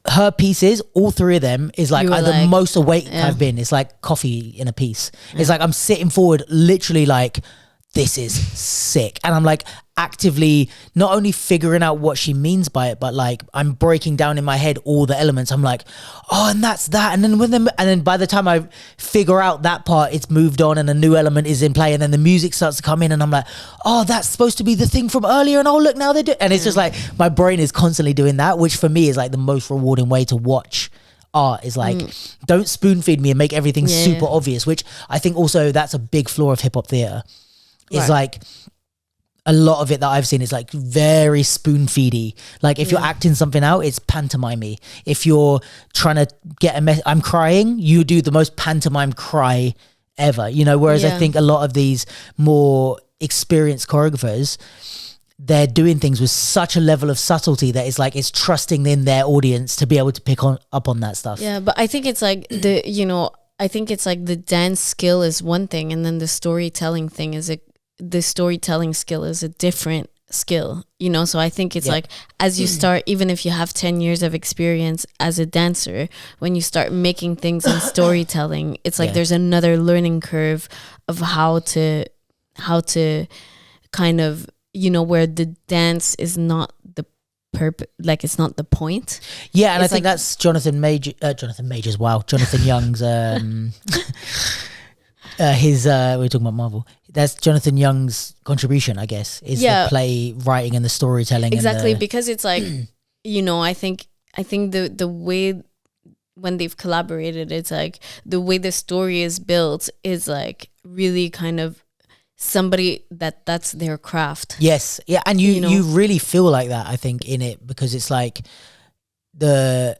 her pieces, all 3 of them, is like the most awake I've been. It's like coffee in a piece. It's like I'm sitting forward literally like, this is sick. And I'm like actively not only figuring out what she means by it, but like I'm breaking down in my head all the elements. I'm like, oh, and that's that. And then by the time I figure out that part, it's moved on and a new element is in play. And then the music starts to come in and I'm like, oh, that's supposed to be the thing from earlier. And oh, look, now they do. And it's just like, my brain is constantly doing that, which for me is like the most rewarding way to watch art. Is like, don't spoon feed me and make everything super obvious, which I think also that's a big flaw of hip hop theater. Is like a lot of it that I've seen is like very spoon feedy. Like if you're acting something out, it's pantomime-y. If you're trying to get I'm crying, you do the most pantomime cry ever, whereas I think a lot of these more experienced choreographers, they're doing things with such a level of subtlety that it's like, it's trusting in their audience to be able to pick up on that stuff. Yeah, but I think it's like I think it's like the dance skill is one thing, and then the storytelling thing is the storytelling skill is a different skill, you know. So I think it's like, as you start, even if you have 10 years of experience as a dancer, when you start making things in storytelling, it's like there's another learning curve of how to kind of, you know, where the dance is not the like it's not the point. Yeah, and it's I think that's Jonathan Young's his we're talking about Marvel. That's Jonathan Young's contribution, I guess, is the play writing and the storytelling. Exactly, because it's like, you know, I think the way when they've collaborated, it's like the way the story is built is like really kind of somebody that's their craft. Yes, yeah, and you really feel like that, I think, in it, because it's like it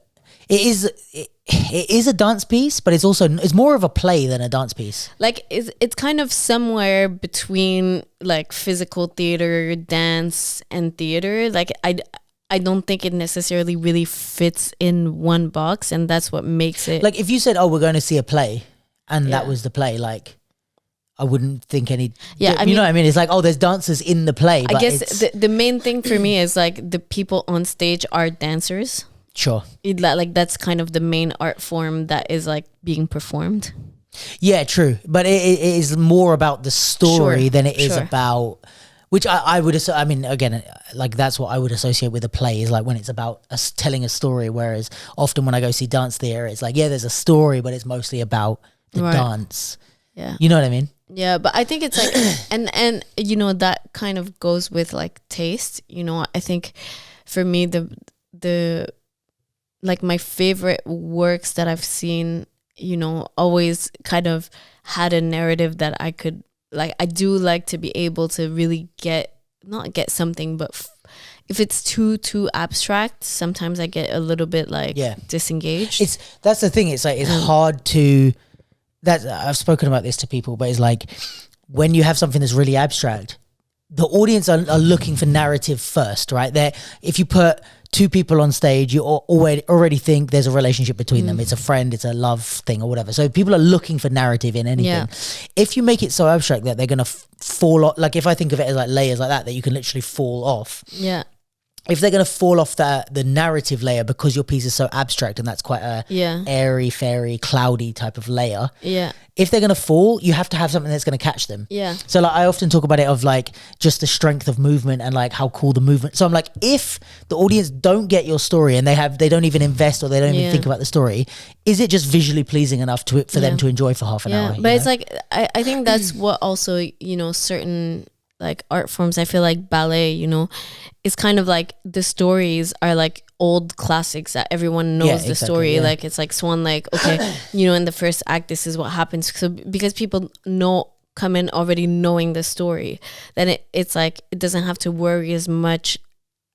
is a dance piece, but it's more of a play than a dance piece. Like it's kind of somewhere between like physical theater, dance, and theater. Like I don't think it necessarily really fits in one box, and that's what makes it. Like if you said, "Oh, we're going to see a play," and that was the play, like I wouldn't think any. Yeah, I mean, know what I mean? It's like, oh, there's dancers in the play. But I guess the main thing for me is like the people on stage are dancers. Sure. Like that's kind of the main art form that is like being performed. Yeah, true. But it is more about the story than it is about, which I would, I mean, again, like that's what I would associate with a play, is like when it's about us telling a story. Whereas often when I go see dance theater, it's like, yeah, there's a story, but it's mostly about the dance. Yeah. You know what I mean? Yeah, but I think it's like, and you know, that kind of goes with like taste. You know, I think for me, the like my favorite works that I've seen, you know, always kind of had a narrative that I could, like, I do like to be able to really not get something, but if it's too abstract, sometimes I get a little bit like disengaged. That's the thing. It's like, it's hard to, I've spoken about this to people, but it's like when you have something that's really abstract, the audience are looking for narrative first, right? If you put two people on stage, you already think there's a relationship between them. It's a friend, it's a love thing or whatever. So people are looking for narrative in anything. Yeah. If you make it so abstract that they're going to fall off, like if I think of it as like layers like that you can literally fall off. Yeah. If they're going to fall off the narrative layer because your piece is so abstract and that's quite a airy, fairy, cloudy type of layer. Yeah. If they're going to fall, you have to have something that's going to catch them. Yeah. So like I often talk about it of like just the strength of movement and like how cool the movement. So I'm like, if the audience don't get your story and they don't even invest or they don't even think about the story, is it just visually pleasing enough for them to enjoy for half an hour? But it's like, I think that's what also, you know, certain like art forms, I feel like ballet, you know, it's kind of like the stories are like old classics that everyone knows the story. Yeah. Like it's like Swan, like, okay, you know, in the first act, this is what happens. So because people come in already knowing the story, then it's like, it doesn't have to worry as much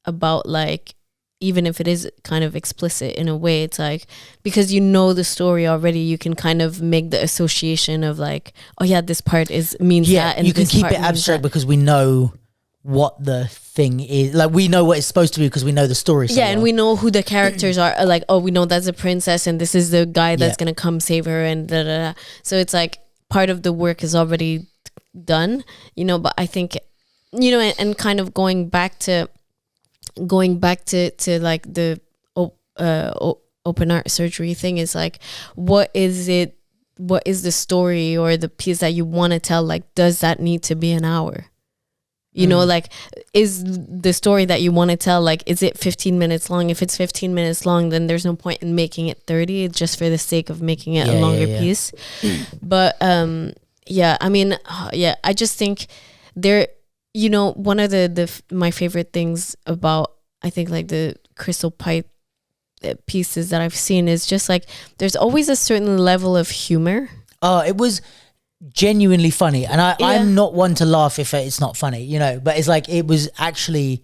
about like, even if it is kind of explicit in a way, it's like, because you know the story already, you can kind of make the association of like, oh yeah, this part means that. And you can keep it abstract because we know what the thing is. Like we know what it's supposed to be because we know the story. So and we know who the characters are. Like, oh, we know that's a princess and this is the guy that's going to come save her and da da da. So it's like part of the work is already done, you know, but I think, you know, and kind of going back to like the open art surgery thing is like, what is the story or the piece that you want to tell? Like, does that need to be an hour? You know, like, is the story that you want to tell, like, is it 15 minutes long? If it's 15 minutes long, then there's no point in making it 30 just for the sake of making it a longer piece. But I mean, I just think there, you know, one of my favorite things about, I think, like the Crystal Pite pieces that I've seen is just like, there's always a certain level of humor. Oh, it was genuinely funny. And I'm not one to laugh if it's not funny, you know, but it's like, it was actually,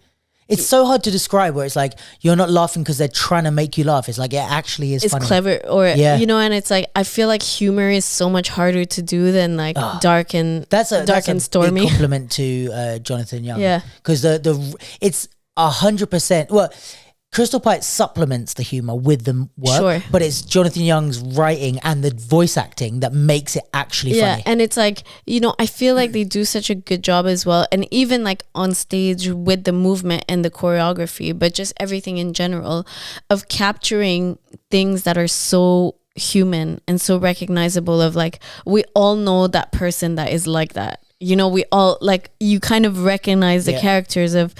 it's so hard to describe where it's like, you're not laughing because they're trying to make you laugh. It's like, it actually is funny. It's clever or, you know, and it's like, I feel like humor is so much harder to do than like dark and stormy. Big compliment to Jonathan Young. Yeah. Because it's 100%, well, Crystal Pite supplements the humor with the work, Sure. but it's Jonathan Young's writing and the voice acting that makes it actually funny. And it's like, I feel like they do such a good job as well, and even like on stage with the movement and the choreography, but just everything in general of capturing things that are so human and so recognizable, of like, we all know that person that is like that, we all, like, you kind of recognize the characters of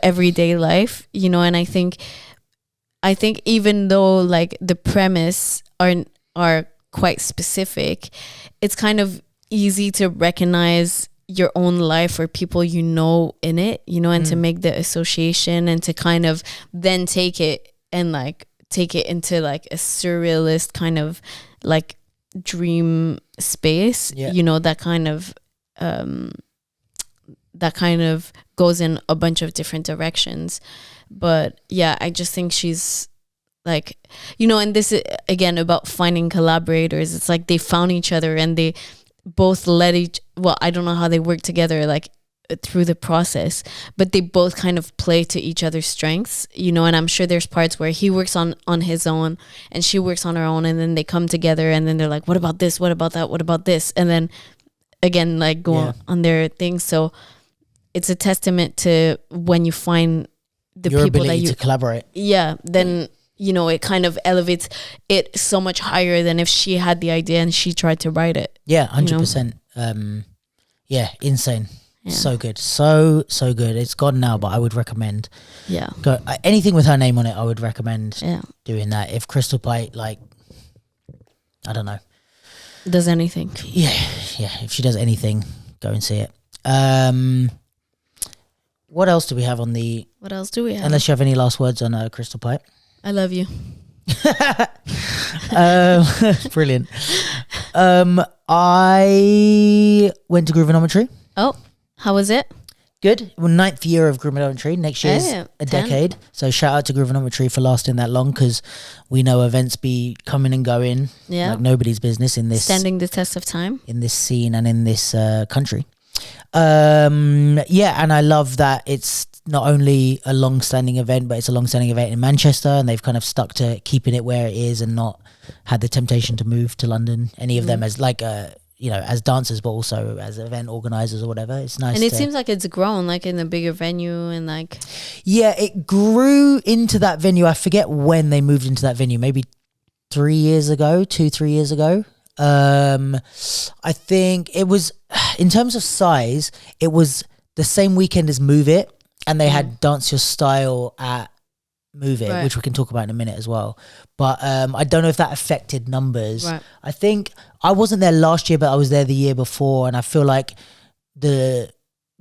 everyday life, and I think even though like the premise are quite specific, it's kind of easy to recognize your own life or people in it, and to make the association and to kind of then take it into like a surrealist kind of like dream space, that kind of goes in a bunch of different directions. But yeah, I just think she's like, and this is again about finding collaborators. It's like they found each other and they both I don't know how they work together like through the process, but they both kind of play to each other's strengths, and I'm sure there's parts where he works on his own and she works on her own, and then they come together and then they're like, what about this, what about that, what about this, and then again like go on their things. So it's a testament to when you find the your people ability that you to collaborate. Then it kind of elevates it so much higher than if she had the idea and she tried to write it. 100%. Insane. So good, so good. It's gone now, but I would recommend go anything with her name on it. I would recommend doing that. If Crystal Pite, like, I don't know, does anything, if she does anything, go and see it. What else do we have on the... What else do we have? Unless you have any last words on Crystal Pite. I love you. Brilliant. I went to Groovanometry. Oh, how was it? Good. Well, 9th year of Groovanometry. Next year's a decade. So shout out to Groovanometry for lasting that long, because we know events be coming and going like nobody's business in this... Standing the test of time. In this scene and in this country. And I love that it's not only a long-standing event, but it's a long-standing event in Manchester, and they've kind of stuck to keeping it where it is and not had the temptation to move to London, any of them, as like as dancers, but also as event organizers or whatever. It's nice. And it seems like it's grown like in a bigger venue and like... Yeah, it grew into that venue. I forget when they moved into that venue, maybe 3 years ago, 2-3 years ago. I think it was, in terms of size, it was the same weekend as Move It, and they had Dance Your Style at Move It, which we can talk about in a minute as well. But I don't know if that affected numbers. Right. I think I wasn't there last year, but I was there the year before, and I feel like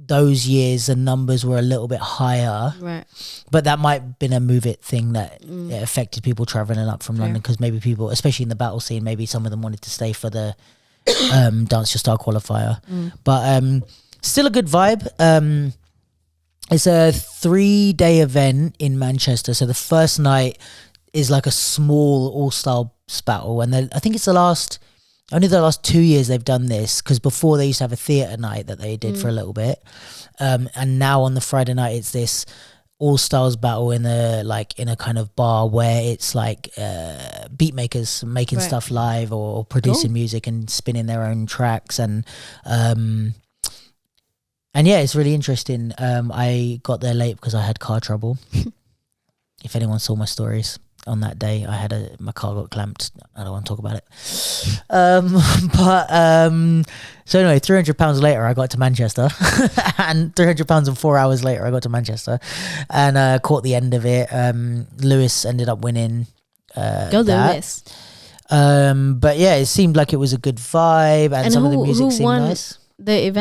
those years the numbers were a little bit higher. Right. But that might have been a Move It thing that it affected people traveling up from London, because maybe people, especially in the battle scene, maybe some of them wanted to stay for the Dance Your Style qualifier. But still a good vibe. It's a 3-day event in Manchester. So the first night is like a small all-style battle, and then I think it's only the last 2 years they've done this, because before they used to have a theatre night that they did for a little bit, and now on the Friday night it's this all-styles battle in a kind of bar where it's like beat makers making stuff live or producing music and spinning their own tracks, and it's really interesting. I got there late because I had car trouble. If anyone saw my stories on that day, my car got clamped. I don't want to talk about it. So anyway, £300 later I got to Manchester, and £300 and 4 hours later I got to Manchester, and caught the end of it. Lewis ended up winning. Go Lewis. But yeah, it seemed like it was a good vibe, and some of the music seemed nice. The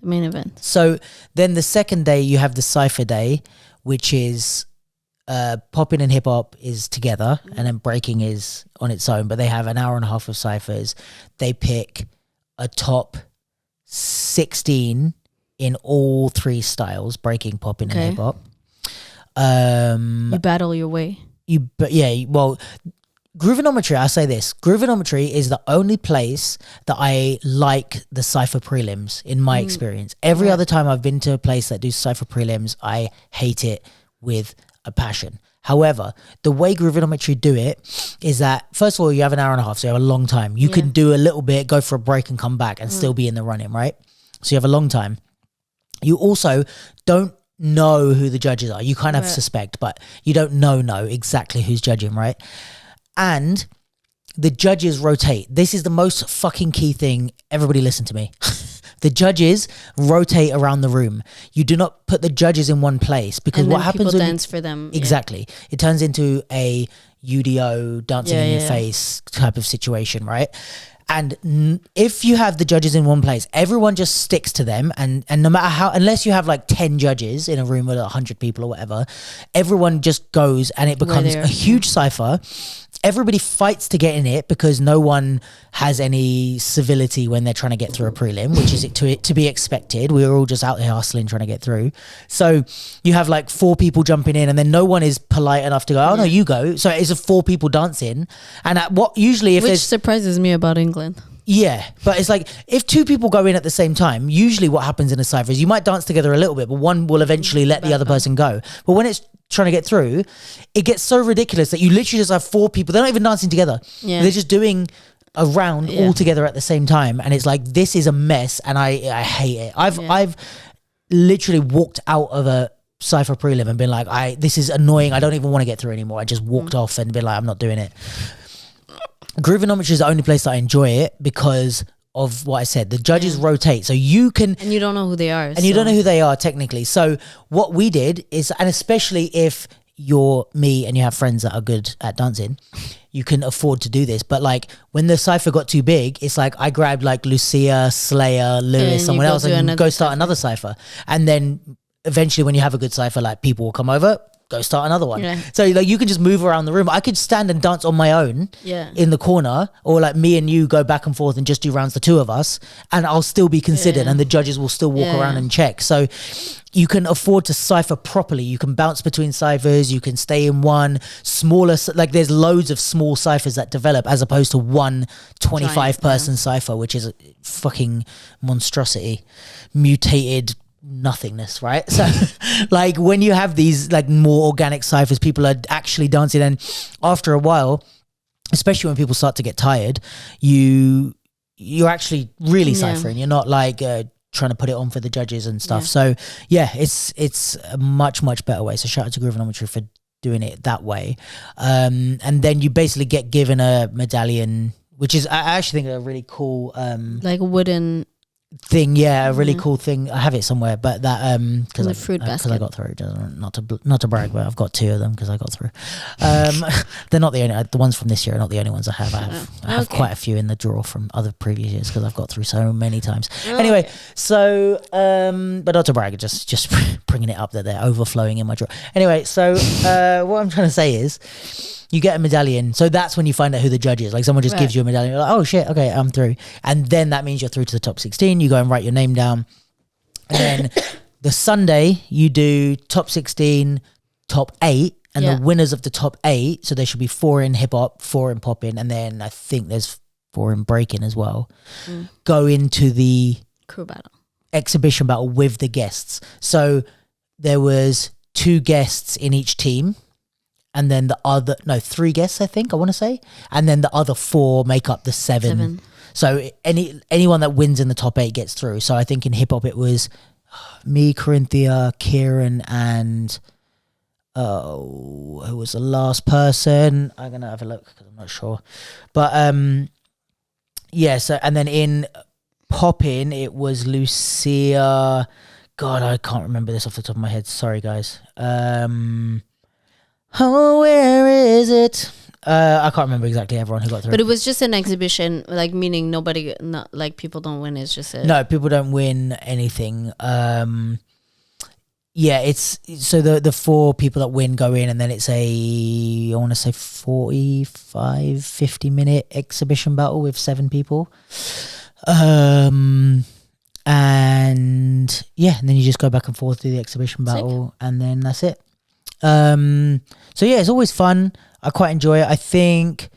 main event. So then the second day you have the Cypher Day, which is popping and hip hop is together, and then breaking is on its own, but they have an hour and a half of cyphers. They pick a top 16 in all 3 styles: breaking, popping, and hip hop. You battle your way. Groovanometry, I say this, Groovanometry is the only place that I like the cypher prelims in my experience. Every other time I've been to a place that do cypher prelims, I hate it with a passion. However, the way Groovanometry do it is that, first of all, you have an hour and a half, so you have a long time. You can do a little bit, go for a break and come back and still be in the running, right? So you have a long time. You also don't know who the judges are. You kind of suspect, but you don't know exactly who's judging, right? And the judges rotate. This is the most fucking key thing. Everybody listen to me. The judges rotate around the room. You do not put the judges in one place, because what happens when dance for them. Exactly. It turns into a UDO, dancing in your face type of situation, right? And if you have the judges in one place, everyone just sticks to them. And no matter how, unless you have like 10 judges in a room with 100 people or whatever, everyone just goes and it becomes a huge cipher. Everybody fights to get in it because no one has any civility when they're trying to get through a prelim, which is to be expected. We were all just out there hustling, trying to get through. So you have like 4 people jumping in, and then no one is polite enough to go, oh no, you go. So it's a 4 people dancing. And which surprises me about England. Yeah, but it's like if 2 people go in at the same time, usually what happens in a cypher is you might dance together a little bit, but one will eventually let the other person go. But when it's trying to get through, it gets so ridiculous that you literally just have 4 people. They're not even dancing together. Yeah. They're just doing a round all together at the same time. And it's like, this is a mess, and I hate it. I've literally walked out of a cypher prelim and been like, this is annoying. I don't even want to get through anymore. I just walked off and been like, I'm not doing it. Groovanometry is the only place that I enjoy it because of what I said. The judges rotate, so you can, and you don't know who they are, and you don't know who they are technically. So what we did is, and especially if you're me and you have friends that are good at dancing, you can afford to do this. But like when the cypher got too big, it's like I grabbed like Lucia, Slayer, Lewis, someone else, and go start another cypher. And then eventually, when you have a good cypher, like people will come over, go start another one. Yeah. So like you can just move around the room. I could stand and dance on my own in the corner, or like me and you go back and forth and just do rounds, the 2 of us, and I'll still be considered and the judges will still walk around and check. So you can afford to cypher properly. You can bounce between ciphers. You can stay in one smaller, like there's loads of small ciphers that develop as opposed to one 25 person cipher, which is a fucking monstrosity, mutated nothingness, right? So like when you have these like more organic ciphers, people are actually dancing, and after a while, especially when people start to get tired, you're actually really ciphering. You're not like trying to put it on for the judges and stuff. So yeah, it's a much better way. So shout out to Groovanometry for doing it that way. And then you basically get given a medallion, which is, I actually think, a really cool like wooden thing, a really cool thing. I have it somewhere, but that because the fruit basket, I got through. Not to brag, but I've got 2 of them because I got through. They're not the only, the ones from this year are not the only ones I have. I have quite a few in the drawer from other previous years because I've got through so many times. Anyway, so but not to brag, just bringing it up that they're overflowing in my drawer. Anyway, so what I'm trying to say is, you get a medallion, so that's when you find out who the judge is. Like someone just gives you a medallion, you're like, oh shit, okay, I'm through. And then that means you're through to the top 16. You go and write your name down. And then the Sunday, you do top 16, top 8, and the winners of the top 8, so there should be 4 in hip-hop, 4 in pop-in, and then I think there's 4 in breaking as well, go into the crew battle, exhibition battle with the guests. So there was 2 guests in each team, and then 3 guests, I think, I want to say. And then the other 4 make up the 7. So anyone that wins in the top 8 gets through. So I think in hip-hop it was me, Corinthia, Kieran, and who was the last person? I'm going to have a look because I'm not sure. But so, and then in pop-in it was Lucia. God, I can't remember this off the top of my head. Sorry, guys. Oh, where is it? I can't remember exactly everyone who got through. But it was just an exhibition, like meaning not like people don't win. It's just no, people don't win anything. It's so the 4 people that win go in, and then it's I want to say 50 minute exhibition battle with 7 people. And then you just go back and forth through the exhibition battle, and then that's it. So yeah, it's always fun. I quite enjoy it. I think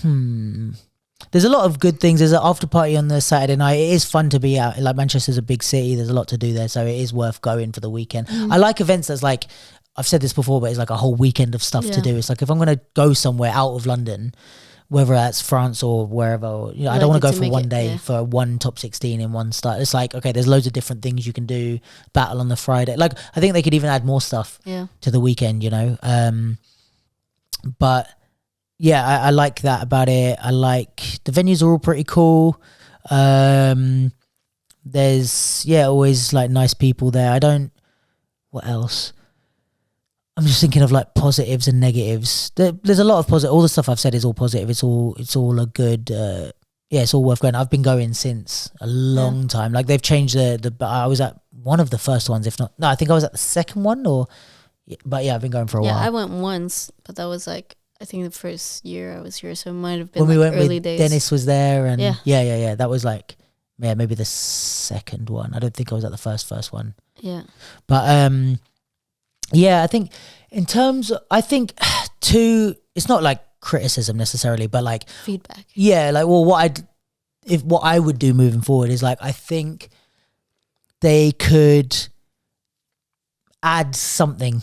there's a lot of good things. There's an after party on the Saturday night. It is fun to be out. Like Manchester's a big city. There's a lot to do there, so it is worth going for the weekend. I like events that's like I've said this before, but it's like a whole weekend of stuff to do. It's like if I'm going to go somewhere out of London, whether that's France or wherever, you know, I don't want to go for one day for one top 16 in one start. It's like, okay, there's loads of different things you can do. Battle on the Friday. Like, I think they could even add more stuff to the weekend, you know. But yeah, I like that about it. I like the venues are all pretty cool. There's always like nice people there. What else? I'm just thinking of like positives and negatives. There's a lot of positive. All the stuff I've said is all positive. It's all a good. It's all worth going. I've been going since a long time. Like they've changed the. I was at one of the first ones, if not. No, I think I was at the second one, but I've been going for a while. Yeah, I went once, but that was like I think the first year I was here, so it might have been when we like went early with days. Dennis was there, and yeah. That was like maybe the second one. I don't think I was at the first one. Yeah, but I think in terms of, it's not like criticism necessarily, but like feedback. Yeah, like what I would do moving forward is like I think they could add something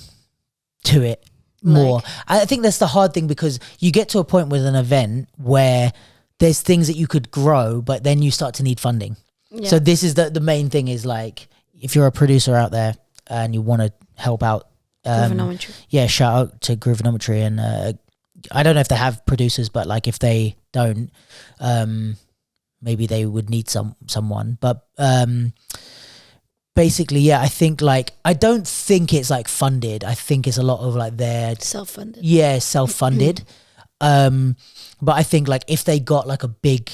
to it more. I think that's the hard thing because you get to a point with an event where there's things that you could grow, but then you start to need funding. Yeah. So this is the main thing is like if you're a producer out there and you want to help out. Groovanometry. Yeah, shout out to Groovanometry, and I don't know if they have producers, but like if they don't, maybe they would need someone. But basically, I think like I don't think it's like funded. I think it's a lot of like their self-funded. Yeah, self-funded. But I think like if they got like a big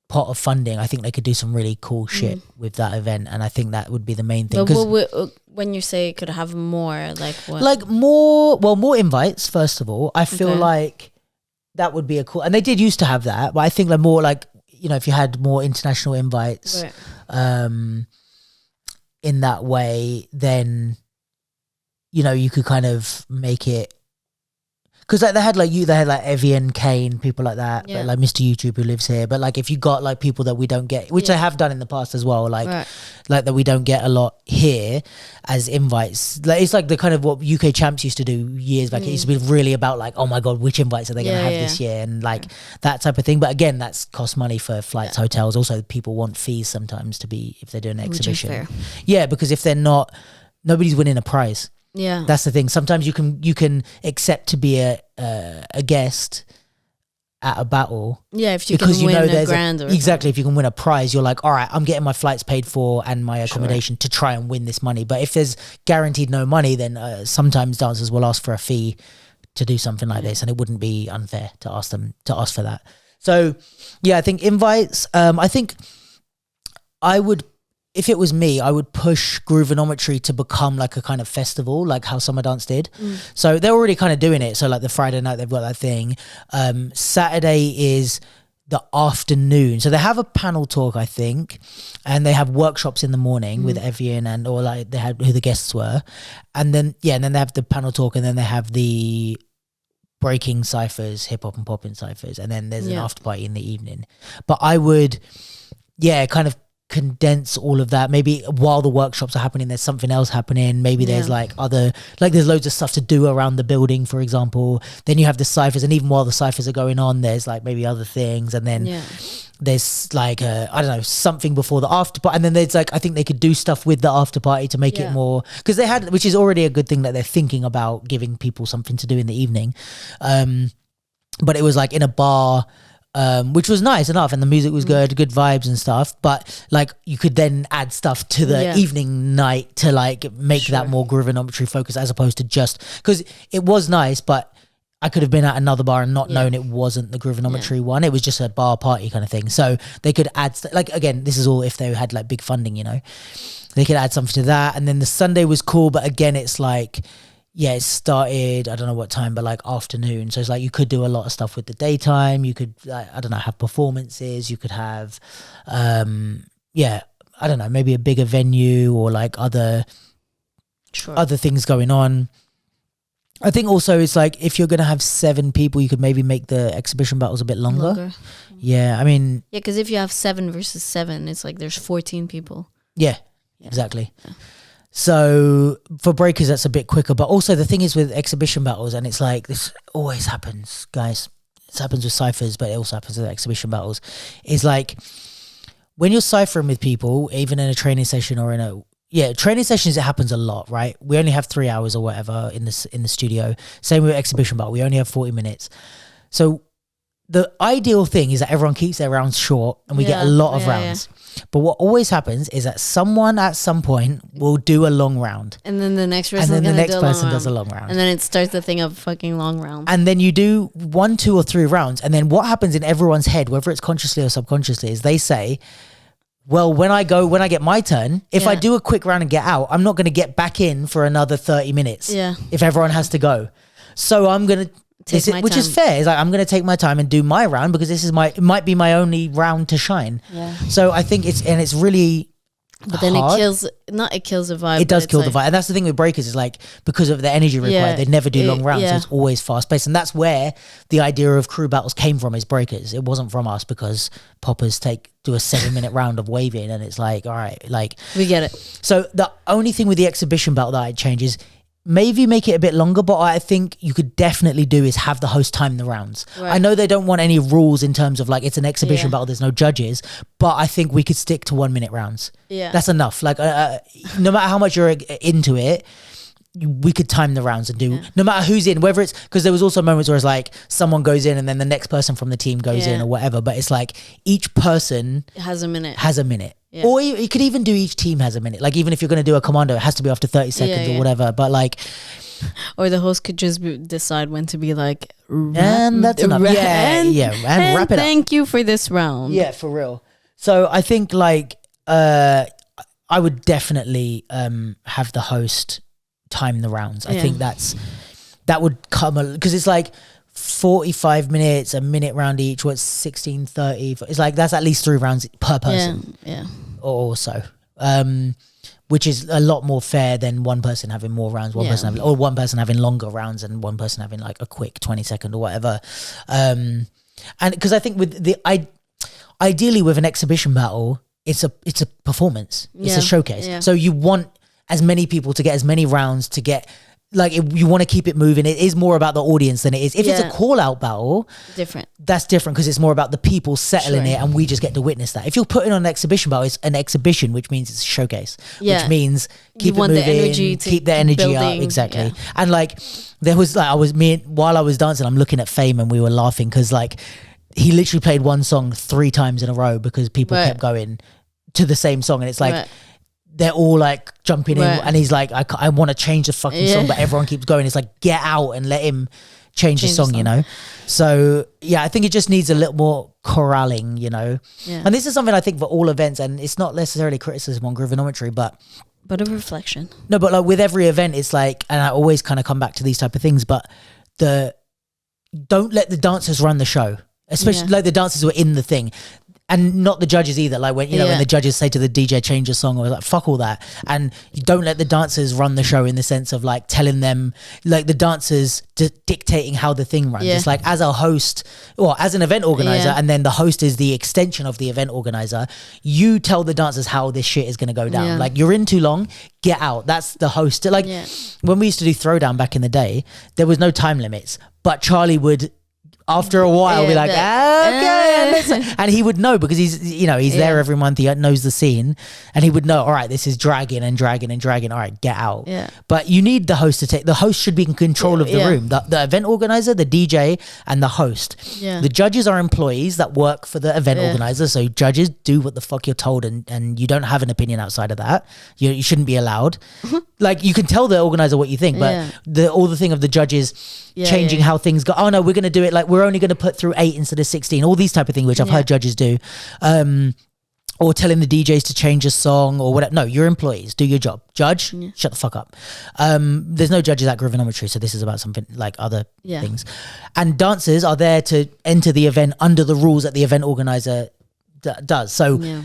pot of funding, I think they could do some really cool shit with that event, and I think that would be the main thing. But when you say could have more, like what? Like more invites. First of all, I feel like that would be a cool. And they did used to have that, but I think like more like if you had more international invites, in that way, then you could kind of make it. Because like they had like Evian, Kane, people like that, but like Mr. YouTube who lives here. But like if you got like people that we don't get, which they have done in the past as well, like that we don't get a lot here as invites. Like it's like the kind of what UK champs used to do years back. It used to be really about like, oh my god, which invites are they going to have this year, and like that type of thing. But again, that's cost money for flights, hotels. Also, people want fees sometimes to be if they're doing an exhibition. Which is fair. Yeah, because if they're not, nobody's winning a prize. Yeah, that's the thing. Sometimes you can accept to be a guest at a battle. Yeah, if you can win a grand or exactly. If you can win a prize, you're like, all right, I'm getting my flights paid for and my accommodation to try and win this money. But if there's guaranteed no money, then sometimes dancers will ask for a fee to do something like this, and it wouldn't be unfair to ask for that. So yeah, I think invites. I think I would. If it was me, I would push Groovanometry to become like a kind of festival, like how Summer Dance did. So they're already kind of doing it. So like the Friday night, they've got that thing. Saturday is the afternoon. So they have a panel talk, I think, and they have workshops in the morning with Evian or like they had who the guests were. And then, and then they have the panel talk, and then they have the breaking ciphers, hip hop and popping ciphers. And then there's an after party in the evening. But I would, kind of condense all of that. Maybe while the workshops are happening, there's something else happening. Maybe there's like there's loads of stuff to do around the building, for example. Then you have the ciphers, and even while the ciphers are going on, there's like maybe other things, and then there's like I don't know, something before the after party, and then there's like I think they could do stuff with the after party to make it more, because they had, which is already a good thing that they're thinking about giving people something to do in the evening. But it was like in a bar, which was nice enough, and the music was good vibes and stuff, but like you could then add stuff to the evening night to like make that more Groovanometry focus, as opposed to just, because it was nice, but I could have been at another bar and not known it wasn't the Groovanometry one. It was just a bar party kind of thing. So they could add like, again, this is all if they had like big funding, they could add something to that. And then the Sunday was cool, but again, it's like, it started, I don't know what time, but like afternoon. So it's like you could do a lot of stuff with the daytime. You could, I don't know, have performances. You could have, I don't know, maybe a bigger venue or like other things going on. I think also it's like if you're going to have 7 people, you could maybe make the exhibition battles a bit longer. Yeah, I mean... Yeah, because if you have 7 versus 7, it's like there's 14 people. Yeah, exactly. Yeah. So for breakers, that's a bit quicker. But also the thing is with exhibition battles, and it's like this always happens, guys. This happens with ciphers, but it also happens with exhibition battles. Is like when you're ciphering with people, even in a training session or in a training sessions, it happens a lot, right? We only have 3 hours or whatever in the studio. Same with exhibition battle, we only have 40 minutes. So the ideal thing is that everyone keeps their rounds short and we get a lot of rounds. But what always happens is that someone at some point will do a long round. And then the next person does a long round. And then it starts the thing of fucking long rounds. And then you do 1, 2 or 3 rounds. And then what happens in everyone's head, whether it's consciously or subconsciously, is they say, well, when I get my turn, if I do a quick round and get out, I'm not going to get back in for another 30 minutes. Yeah. If everyone has to go. So I'm going to, which is fair. It's like, I'm going to take my time and do my round because it might be my only round to shine. Yeah. So I think it's really But then hard. it kills the vibe. It does kill the vibe. And that's the thing with breakers is like, because of the energy required, they never do long rounds. So it's always fast paced. And that's where the idea of crew battles came from, is breakers. It wasn't from us, because poppers do a 7-minute round of waving, and it's like, all right, like. We get it. So the only thing with the exhibition battle that I'd change is maybe make it a bit longer, but I think you could definitely do is have the host time the rounds. Right. I know they don't want any rules in terms of like, it's an exhibition battle, there's no judges, but I think we could stick to 1-minute rounds. Yeah. That's enough. Like, no matter how much you're into it, we could time the rounds and do, no matter who's in, whether it's, because there was also moments where it's like someone goes in and then the next person from the team goes in or whatever, but it's like each person has a minute. Yeah. Or you could even do each team has a minute. Like, even if you're going to do a commando, it has to be after 30 seconds or whatever. But like, or the host could just decide when to be like, and that's enough. And wrap it up. Thank you for this round. Yeah, for real. So I think like, I would definitely have the host time the rounds. I think that would come, because it's like 45 minutes, a minute round each. What's 16, 30? It's like, that's at least 3 rounds per person. Yeah. Or so. Which is a lot more fair than one person having more rounds, one person having longer rounds, and one person having like a quick 20-second or whatever. And because I think with ideally with an exhibition battle, it's a performance. It's a showcase. Yeah. So you want as many people to get as many rounds to get, like, you want to keep it moving. It is more about the audience than it is. If it's a call-out battle, that's different, because it's more about the people settling it, and we just get to witness that. If you're putting on an exhibition battle, it's an exhibition, which means it's a showcase, which means keep it moving, keep the energy up. Exactly. Yeah. And like, there was like, while I was dancing, I'm looking at Fame, and we were laughing because like, he literally played one song 3 times in a row because people kept going to the same song, and it's like, they're all like jumping in, and he's like, I want to change the fucking song, but everyone keeps going. It's like, get out and let him change the song, you know? So yeah, I think it just needs a little more corralling, you know? Yeah. And this is something I think for all events, and it's not necessarily criticism on Groovanometry, but a reflection. No, but like with every event, it's like, and I always kind of come back to these type of things, but don't let the dancers run the show, especially like the dancers who are in the thing. And not the judges either. Like when, when the judges say to the DJ, change the song, or like, fuck all that. And you don't let the dancers run the show in the sense of like telling them, like the dancers dictating how the thing runs. It's like, as a host or as an event organizer, and then the host is the extension of the event organizer, you tell the dancers how this shit is going to go down. Like, you're in too long, get out. That's the host. Like when we used to do Throwdown back in the day, there was no time limits, but Charlie would, after a while, be like, okay, and he would know, because he's there every month. He knows the scene, and he would know, all right, this is dragging and dragging and dragging. All right, get out. Yeah. But you need the host the host should be in control of the room. The event organizer, the DJ, and the host. Yeah. The judges are employees that work for the event organizer. So judges do what the fuck you're told, and you don't have an opinion outside of that. You shouldn't be allowed. Like, you can tell the organizer what you think, but all the thing of the judges changing how things go. Oh no, we're going to do it like, we're only going to put through 8 instead of 16. All these type of things, which I've heard judges do. Or telling the DJs to change a song or whatever. No, you're employees. Do your job. Judge, shut the fuck up. There's no judges at Groovanometry, so this is about something like other things. And dancers are there to enter the event under the rules that the event organizer does. So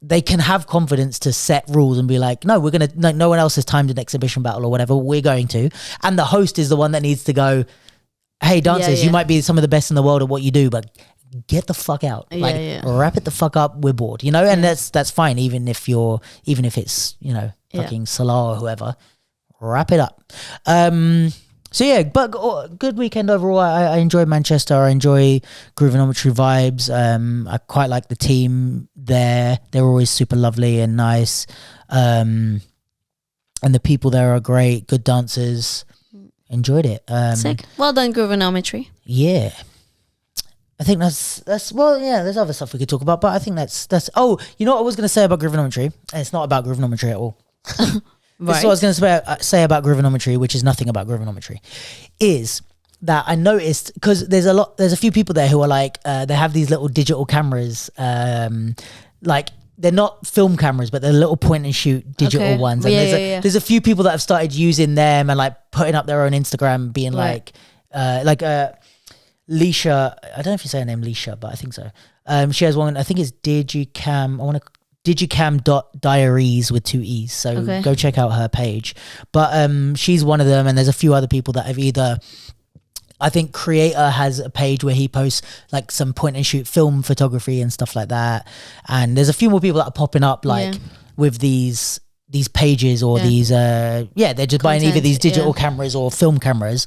they can have confidence to set rules and be like, no, we're going to, no one else has timed an exhibition battle or whatever, we're going to. And the host is the one that needs to go, hey, dancers, you might be some of the best in the world at what you do, but get the fuck out. Wrap it the fuck up, we're bored, you know? And that's fine, even if it's, fucking Salah or whoever. Wrap it up. So yeah, but good weekend overall. I enjoy Manchester. I enjoy Groovanometry vibes. I quite like the team there. They're always super lovely and nice. And the people there are great. Good dancers. Enjoyed it. Sick. Well done, Groovanometry. Yeah. I think that's well, yeah, there's other stuff we could talk about, but I think that's oh, you know what I was going to say about Groovanometry? And it's not about Groovanometry at all. This is what I was going to say about Groovanometry, which is nothing about Groovanometry, is that I noticed, because there's a few people there who are like, they have these little digital cameras, like they're not film cameras, but they're little point and shoot digital ones. And there's a few people that have started using them and like putting up their own Instagram, being like Leisha, I don't know if you say her name Leisha, but I think so. She has one, I think it's digicam.diaries with 2 E's. So go check out her page. But she's one of them, and there's a few other people that have either, I think Creator has a page where he posts like some point and shoot film photography and stuff like that. And there's a few more people that are popping up like with these pages or these they're just buying either these digital cameras or film cameras.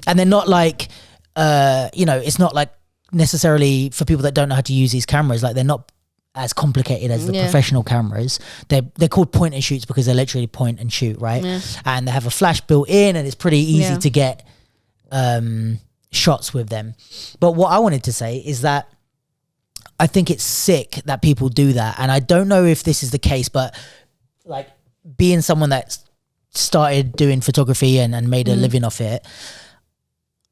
And they're not like it's not like necessarily for people that don't know how to use these cameras, like they're not as complicated as the professional cameras. They're called point and shoots because they're literally point and shoot, right? And they have a flash built in, and it's pretty easy to get shots with them. But what I wanted to say is that I think it's sick that people do that, and I don't know if this is the case, but like being someone that's started doing photography and made a living off it,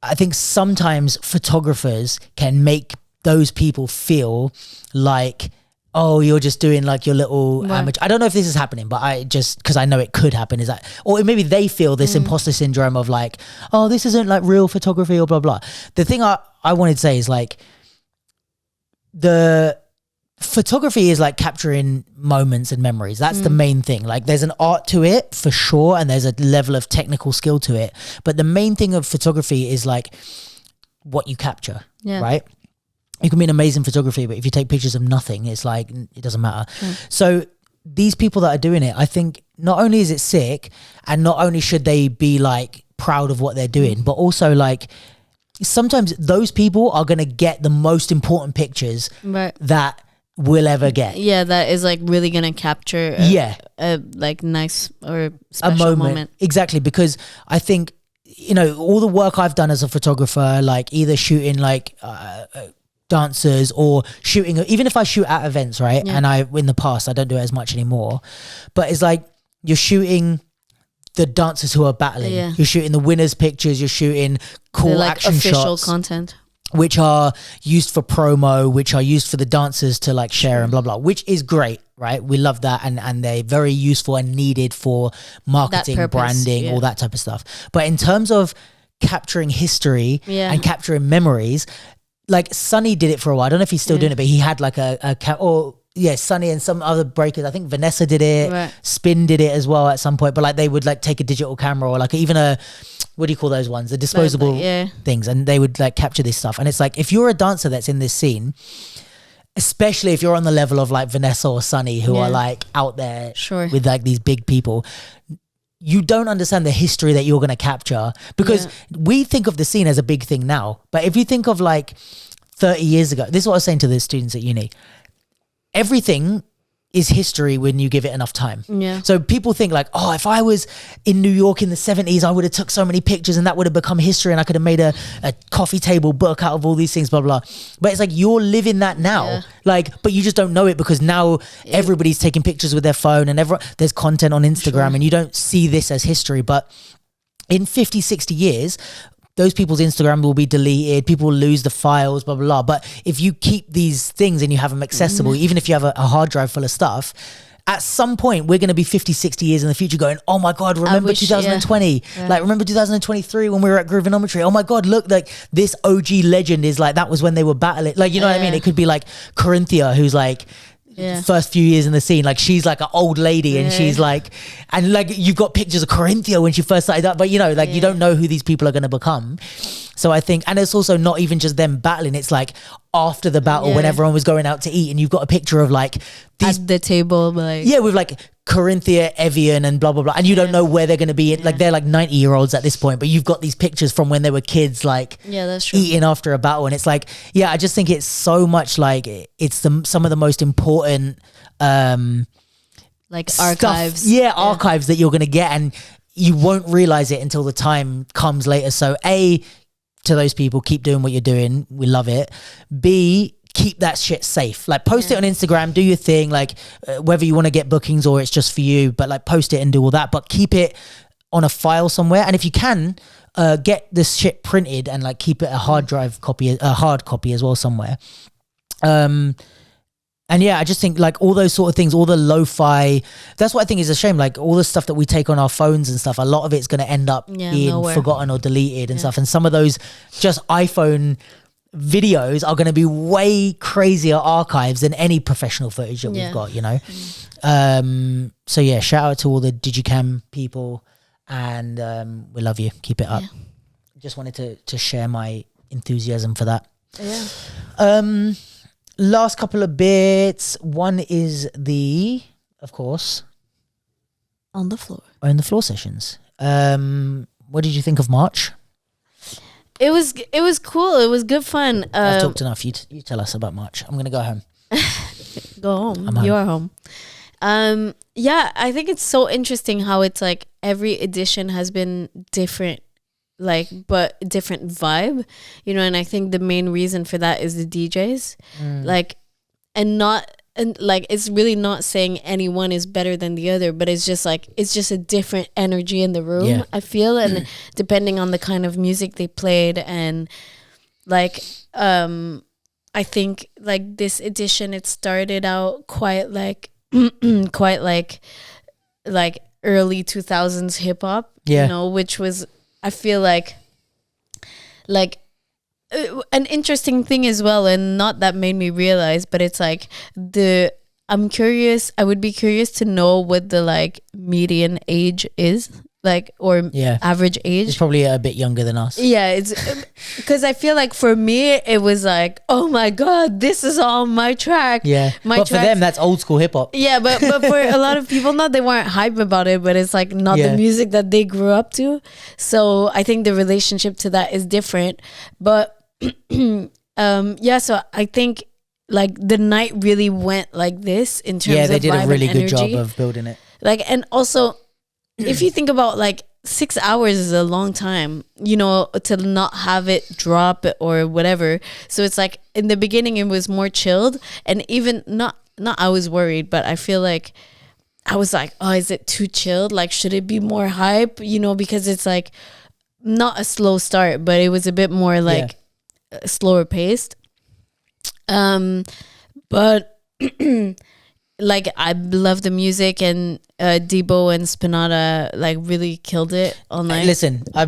I think sometimes photographers can make those people feel like, oh, you're just doing like your little amateur. I don't know if this is happening, but I just, because I know it could happen, is that, or maybe they feel this imposter syndrome of like, oh, this isn't like real photography or blah, blah. The thing I wanted to say is like, the photography is like capturing moments and memories. That's the main thing. Like there's an art to it for sure, and there's a level of technical skill to it. But the main thing of photography is like what you capture, right? You can be an amazing photography, but if you take pictures of nothing, it's like, it doesn't matter. So these people that are doing it, I think not only is it sick, and not only should they be like proud of what they're doing, but also like sometimes those people are going to get the most important pictures that we'll ever get. Yeah, that is like really going to capture a like nice or special moment. Exactly, because I think, all the work I've done as a photographer, like either shooting like dancers or shooting, even if I shoot at events, right? And in the past, I don't do it as much anymore, but it's like you're shooting the dancers who are battling. You're shooting the winners' pictures. You're shooting cool like action official shots, content, which are used for promo, which are used for the dancers to like share and blah, blah, which is great, right? We love that. And they're very useful and needed for marketing, branding, all that type of stuff. But in terms of capturing history and capturing memories, like Sunny did it for a while. I don't know if he's still doing it, but he had like Sunny and some other breakers. I think Vanessa did it. Spin did it as well at some point. But like they would like take a digital camera or like even a, what do you call those ones? The disposable things. And they would like capture this stuff. And it's like, if you're a dancer that's in this scene, especially if you're on the level of like Vanessa or Sunny, who are like out there with like these big people, you don't understand the history that you're going to capture, because we think of the scene as a big thing now. But if you think of like 30 years ago, this is what I was saying to the students at uni, everything is history when you give it enough time. So people think like, oh, if I was in New York in the 70s, I would have took so many pictures and that would have become history, and I could have made a coffee table book out of all these things, blah, blah. But it's like, you're living that now. Like, but you just don't know it because now everybody's taking pictures with their phone, and there's content on Instagram and you don't see this as history. But in 50, 60 years, those people's Instagram will be deleted. People will lose the files, blah, blah, blah. But if you keep these things and you have them accessible, even if you have a hard drive full of stuff, at some point we're going to be 50, 60 years in the future going, oh my God, remember 2020? Like, remember 2023 when we were at Groovanometry? Oh my God, look, like this OG legend is like, that was when they were battling. Like, you know what I mean? It could be like Corinthia, who's like, first few years in the scene, like she's like an old lady and she's like, and like you've got pictures of Corinthia when she first started up, but you know, like you don't know who these people are going to become. So I think, and it's also not even just them battling, it's like after the battle when everyone was going out to eat and you've got a picture of like these at the table, like with like Corinthia, Evian and blah blah blah, and you don't know where they're going to be. Like they're like 90-year-olds at this point, but you've got these pictures from when they were kids, like that's true. eating after a battle, and it's like I just think it's so much like it's some of the most important like archives, archives that you're going to get, and you won't realize it until the time comes later. So to those people, keep doing what you're doing, we love it. B, keep that shit safe. Like post it on Instagram, do your thing, like whether you want to get bookings or it's just for you, but like post it and do all that, but keep it on a file somewhere. And if you can, get this shit printed and like keep it a hard copy as well somewhere. And I just think like all those sort of things, all the lo-fi, that's what I think is a shame. Like all the stuff that we take on our phones and stuff, a lot of it's going to end up being forgotten or deleted and stuff. And some of those just iPhone videos are going to be way crazier archives than any professional footage that we've got, you know? So shout out to all the Digicam people, and we love you. Keep it up. Just wanted to share my enthusiasm for that. Last couple of bits. One is of course, on the floor sessions. What did you think of March? It was cool. It was good fun. I've talked enough. You tell us about March. I'm gonna go home. Go home. You are home. I think it's so interesting how it's like every edition has been different, like, but different vibe, you know. And I think the main reason for that is the DJs, like, and like it's really not saying anyone is better than the other, but it's just like it's just a different energy in the room, I feel, and depending on the kind of music they played. And like I think like this edition, it started out quite like like early 2000s hip hop, you know, which was, I feel like an interesting thing as well, and not that made me realize, but it's like I would be curious to know what the like median age is, like, or average age. It's probably a bit younger than us. It's because I feel like for me it was like, oh my god, this is all my track. But for them that's old school hip hop. But for a lot of people, not, they weren't hype about it, but it's like not the music that they grew up to. So I think the relationship to that is different. But so I think like the night really went like this in terms of they did a really good energy. job of building it. Like, and also if you think about like 6 hours is a long time, you know, to not have it drop or whatever. So it's like in the beginning it was more chilled, and even not I was worried, but I feel like I was like, oh, is it too chilled? Like, should it be more hype? You know, because it's like not a slow start, but it was a bit more like slower paced. But like I love the music, and Debo and Spinata like really killed it all night. Listen, I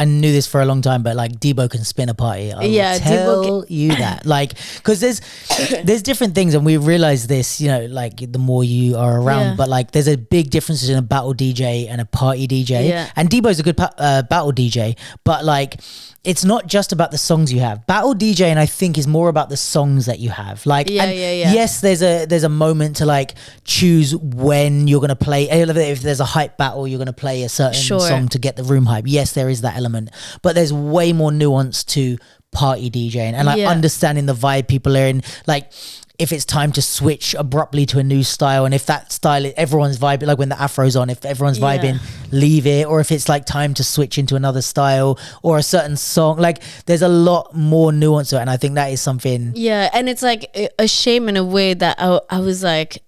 knew this for a long time, but like Debo can spin a party. I will tell you that, like, because there's different things, and we realize this, you know, like the more you are around. But like, there's a big difference between a battle DJ and a party DJ. And Debo's a good battle DJ, but like, it's not just about the songs you have. Battle DJing, I think, is more about the songs that you have. Like, yes, there's a moment to like choose when you're gonna play. If there's a hype battle, you're gonna play a certain song to get the room hype. Yes, there is that element, but there's way more nuance to party DJing and like understanding the vibe people are in. Like, if it's time to switch abruptly to a new style, and if that style, everyone's vibing, like when the afro's on, if everyone's vibing, leave it. Or if it's like time to switch into another style or a certain song, like there's a lot more nuance to it. And I think that is something. Yeah. And it's like a shame in a way that I was like,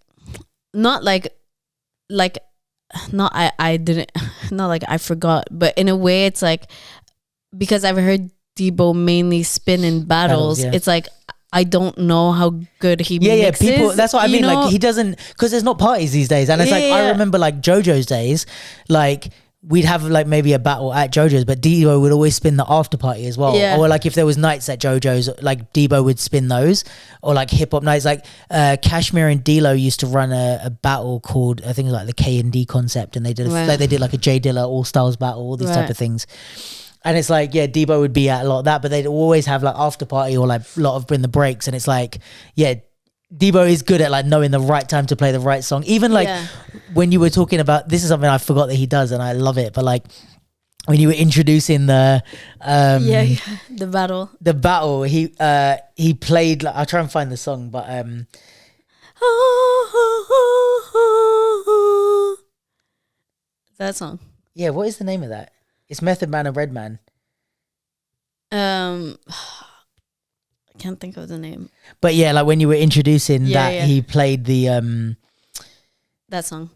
not like, not I didn't, not like I forgot, but in a way it's like, because I've heard Debo mainly spin in battles, it's like, I don't know how good he mixes. People, that's what I mean. Like, he doesn't, because there's not parties these days. And it's like, I remember like JoJo's days, like we'd have like maybe a battle at JoJo's, but Debo would always spin the after party as well. Or like if there was nights at JoJo's, like Debo would spin those, or like hip hop nights. Like Kashmir and D-Lo used to run a battle called, I think it was like the K&D concept. And they did like, they did like a J Dilla All Styles battle, all these type of things. And it's like, yeah, Debo would be at a lot of that, but they'd always have like after party or like a lot of in the breaks. And it's like, yeah, Debo is good at like knowing the right time to play the right song. Even like when you were talking about, this is something I forgot that he does and I love it. But like when you were introducing the the battle, he played, like, I'll try and find the song, but that song. Yeah, what is the name of that? It's Method Man and Redman. I can't think of the name. But yeah, like when you were introducing he played the that song.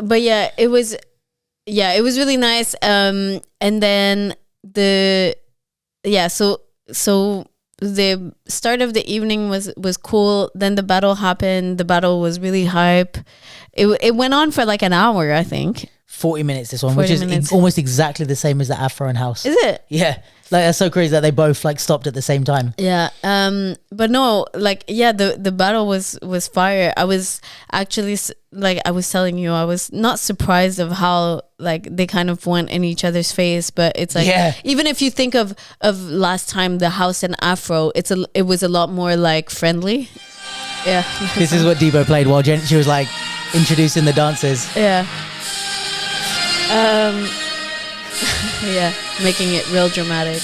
But yeah, it was really nice. And then so the start of the evening was cool. Then the battle happened. The battle was really hype. It went on for like an hour, I think. 40 minutes this one, which is almost exactly the same as the Afro and House. Is it? Yeah. Like that's so crazy that they both like stopped at the same time. Yeah. But no, like, yeah, the battle was fire. I was actually, like I was telling you, I was not surprised of how like they kind of went in each other's face, but it's like, even if you think of last time, the House and Afro, it was a lot more like friendly. Yeah. This is what Debo played while she was like introducing the dancers. Yeah. Yeah, making it real dramatic.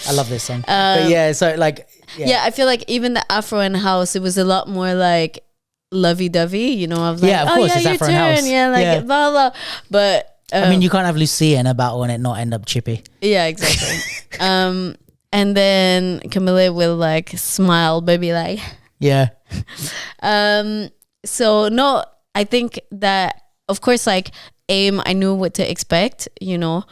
I love this song. But yeah, so like I feel like even the Afro and House, it was a lot more like lovey-dovey, you know, of like, of course, it's Afro and House. Yeah, like blah blah. But I mean, you can't have Lucia in a battle and it not end up chippy. Yeah, exactly. And then Camilla will like smile, baby, like So no, I think that of course, like AIM, I knew what to expect, you know.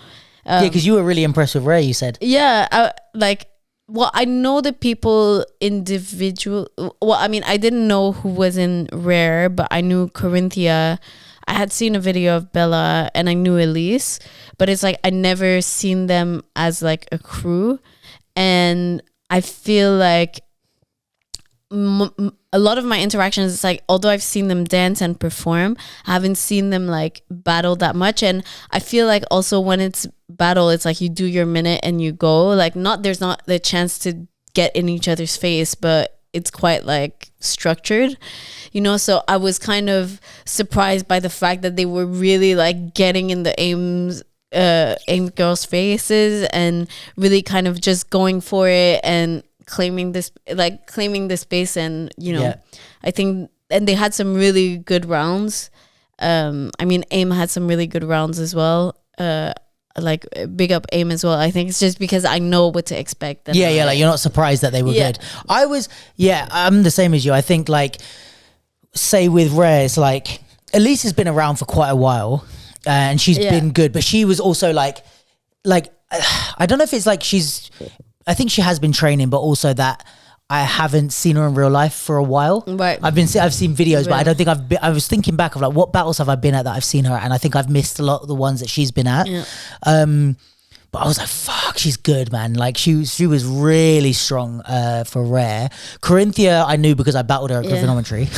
Because you were really impressed with Ray, you said. Yeah, I know the people individual. Well, I mean, I didn't know who was in Rare, but I knew Corinthia. I had seen a video of Bella, and I knew Elise, but it's like I never seen them as like a crew, and I feel like a lot of my interactions, it's like, although I've seen them dance and perform, I haven't seen them like battle that much. And I feel like also when it's battle, it's like you do your minute and you go, like there's not the chance to get in each other's face, but it's quite like structured, you know. So I was kind of surprised by the fact that they were really like getting in the AIM girls' faces and really kind of just going for it and claiming the space. And you know, I think, and they had some really good rounds. I mean, AIM had some really good rounds as well. Like big up AIM as well. I think it's just because I know what to expect. Like you're not surprised that they were good. I'm the same as you. I think like, say with Rare, it's like Elise has been around for quite a while, and she's been good, but she was also like I don't know if it's like I think she has been training, but also that I haven't seen her in real life for a while. Right. I've seen videos, but I don't think I was thinking back of like what battles have I been at that I've seen her at, and I think I've missed a lot of the ones that she's been at. Yeah. But I was like, fuck, she's good, man. Like she was really strong for Rare. Corinthia, I knew because I battled her at Groovanometry.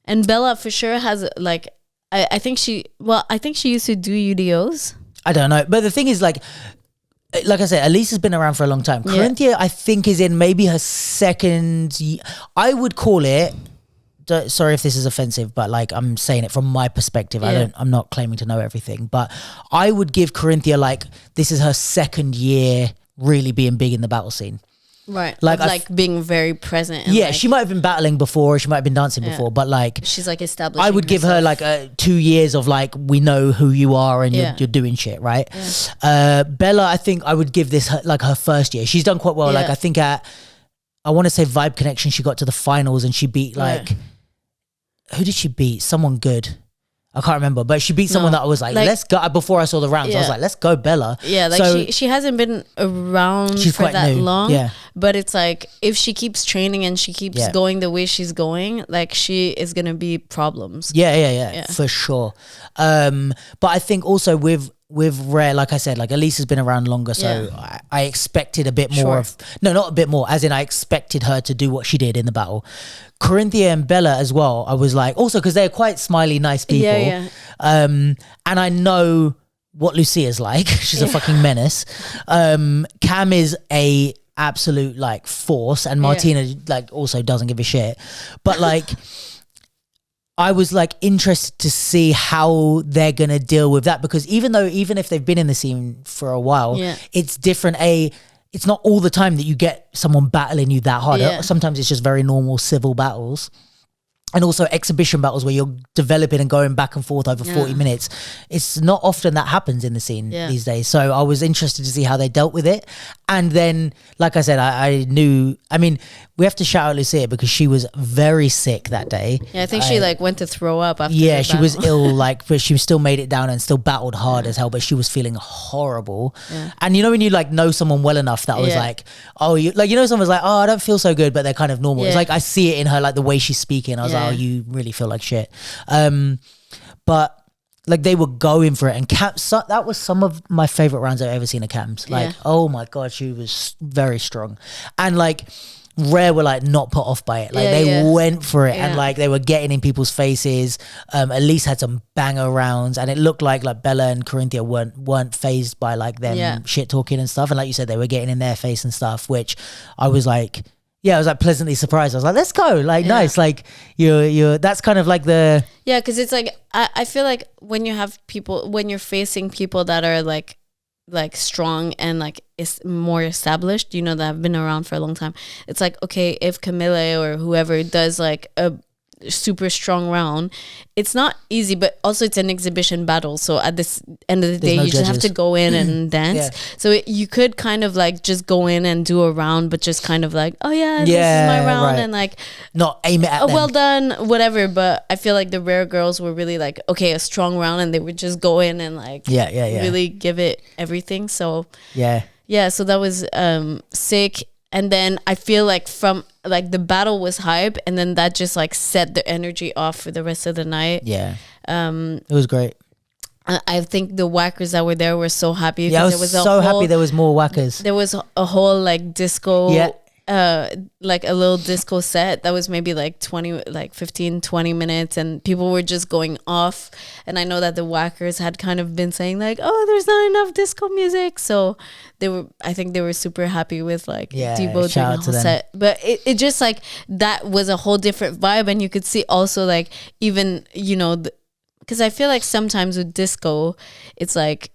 And Bella for sure has like, I think she used to do UDOs. I don't know. But the thing is like I said, Elise has been around for a long time. Corinthia, I think, is in maybe her second. I would call it. Sorry if this is offensive, but like I'm saying it from my perspective. I'm not claiming to know everything, but I would give Corinthia like this is her second year really being big in the battle scene. Right. Like being very present. And she might have been battling before, she might have been dancing before, but like she's like established. I would give her like 2 years of like, we know who you are and you're doing shit, right? Yeah. Bella, I think I would give this her first year. She's done quite well. Like I think I want to say Vibe Connection, she got to the finals and she beat who did she beat? Someone good. I can't remember, but she beat someone that I was like, let's go. Before I saw the rounds, I was like, let's go, Bella. Yeah, like so, she hasn't been around for that long. Yeah. But it's like, if she keeps training and she keeps going the way she's going, like she is going to be problems. Yeah, for sure. But I think also with Rare, like I said, like Elise has been around longer, so I expected a bit more of, no, not a bit more, as in I expected her to do what she did in the battle. Corinthia and Bella as well, I was like, also because they're quite smiley, nice people. And I know what Lucia's like. She's a fucking menace. Cam is a absolute like force, and Martina like also doesn't give a shit. But like I was like interested to see how they're gonna deal with that, because even if they've been in the scene for a while, it's different. It's not all the time that you get someone battling you that hard. Sometimes it's just very normal civil battles. And also exhibition battles where you're developing and going back and forth over 40 minutes. It's not often that happens in the scene these days. So I was interested to see how they dealt with it. And then, like I said, I knew, I mean, we have to shout out Lucia because she was very sick that day. Yeah, I think she like went to throw up after the she was ill, like, but she still made it down and still battled hard as hell, but she was feeling horrible. And you know when you like know someone well enough that was like, oh, you like, you know, someone's like, oh, I don't feel so good, but they're kind of normal. It's like, I see it in her, like the way she's speaking. I was like, oh, you really feel like shit. But like they were going for it, and that was some of my favorite rounds I've ever seen of Cam's. Like, oh my God, she was very strong. And like Rare were like not put off by it. Like they went for it, and like they were getting in people's faces. Elise had some banger rounds, and it looked like Bella and Corinthia weren't phased by like them shit talking and stuff. And like you said, they were getting in their face and stuff, which I was like, I was like pleasantly surprised. I was like, let's go, like nice. Like you're that's kind of like the because it's like I feel like when you're facing people that are like strong and like is more established, you know, that have been around for a long time, it's like, okay, if Camille or whoever does like a super strong round, it's not easy, but also it's an exhibition battle, so at this end of the day, you just have to go in and dance. So you could kind of like just go in and do a round, but just kind of like, oh this is my round, and like not aim it at them. Well done, whatever. But I feel like the Rare girls were really like, okay, a strong round, and they would just go in and like really give it everything. So so that was sick. And then I feel like from like the battle was hype, and then that just like set the energy off for the rest of the night. It was great. I think the whackers that were there were so happy. Yeah, I was happy there was more whackers. There was a whole like disco, like a little disco set that was maybe like 15-20 minutes, and people were just going off. And I know that the whackers had kind of been saying like, oh, there's not enough disco music, so I think they were super happy with like Debo doing the whole set. But it just like that was a whole different vibe, and you could see also like even, you know, because I feel like sometimes with disco it's like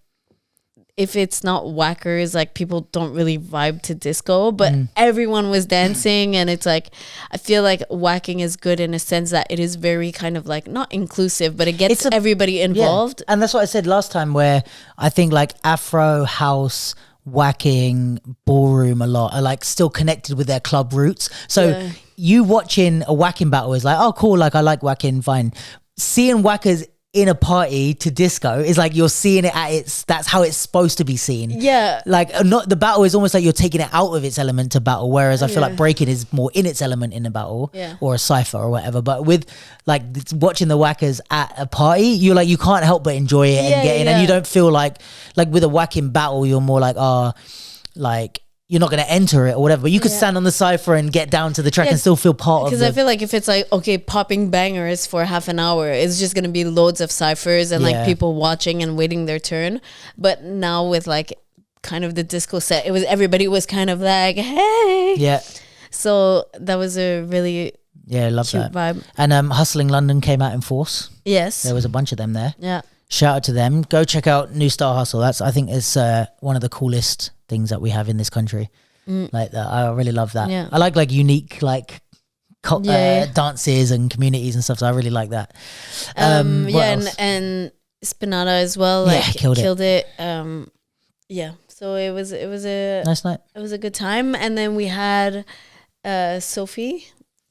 if it's not whackers, like people don't really vibe to disco, but everyone was dancing, and it's like I feel like whacking is good in a sense that it is very kind of like not inclusive, but it gets everybody involved. And that's what I said last time, where I think like Afro, house, whacking, ballroom a lot are like still connected with their club roots. So you watching a whacking battle is like, oh cool, like I like whacking, fine. Seeing whackers in a party to disco is like you're seeing it at that's how it's supposed to be seen. Like not the battle is almost like you're taking it out of its element to battle, whereas I feel like Breakin is more in its element in a battle or a cypher or whatever. But with like watching the whackers at a party, you're like, you can't help but enjoy it and get in, and you don't feel like with a whacking battle you're more like like you're not going to enter it or whatever, but you could stand on the cypher and get down to the track and still feel part of it. Because I feel like if it's like, okay, popping bangers for half an hour, it's just going to be loads of cyphers and like people watching and waiting their turn. But now with like kind of the disco set, everybody was kind of like, hey. Yeah. So that was a really I love cute that vibe. And Hustling London came out in force. Yes. There was a bunch of them there. Yeah. Shout out to them. Go check out New Star Hustle. I think it's one of the coolest things that we have in this country. Like that, I really love that. I like unique like dances and communities and stuff, so I really like that. And Spinata as well, like killed it. So it was a nice night. It was a good time. And then we had Sophie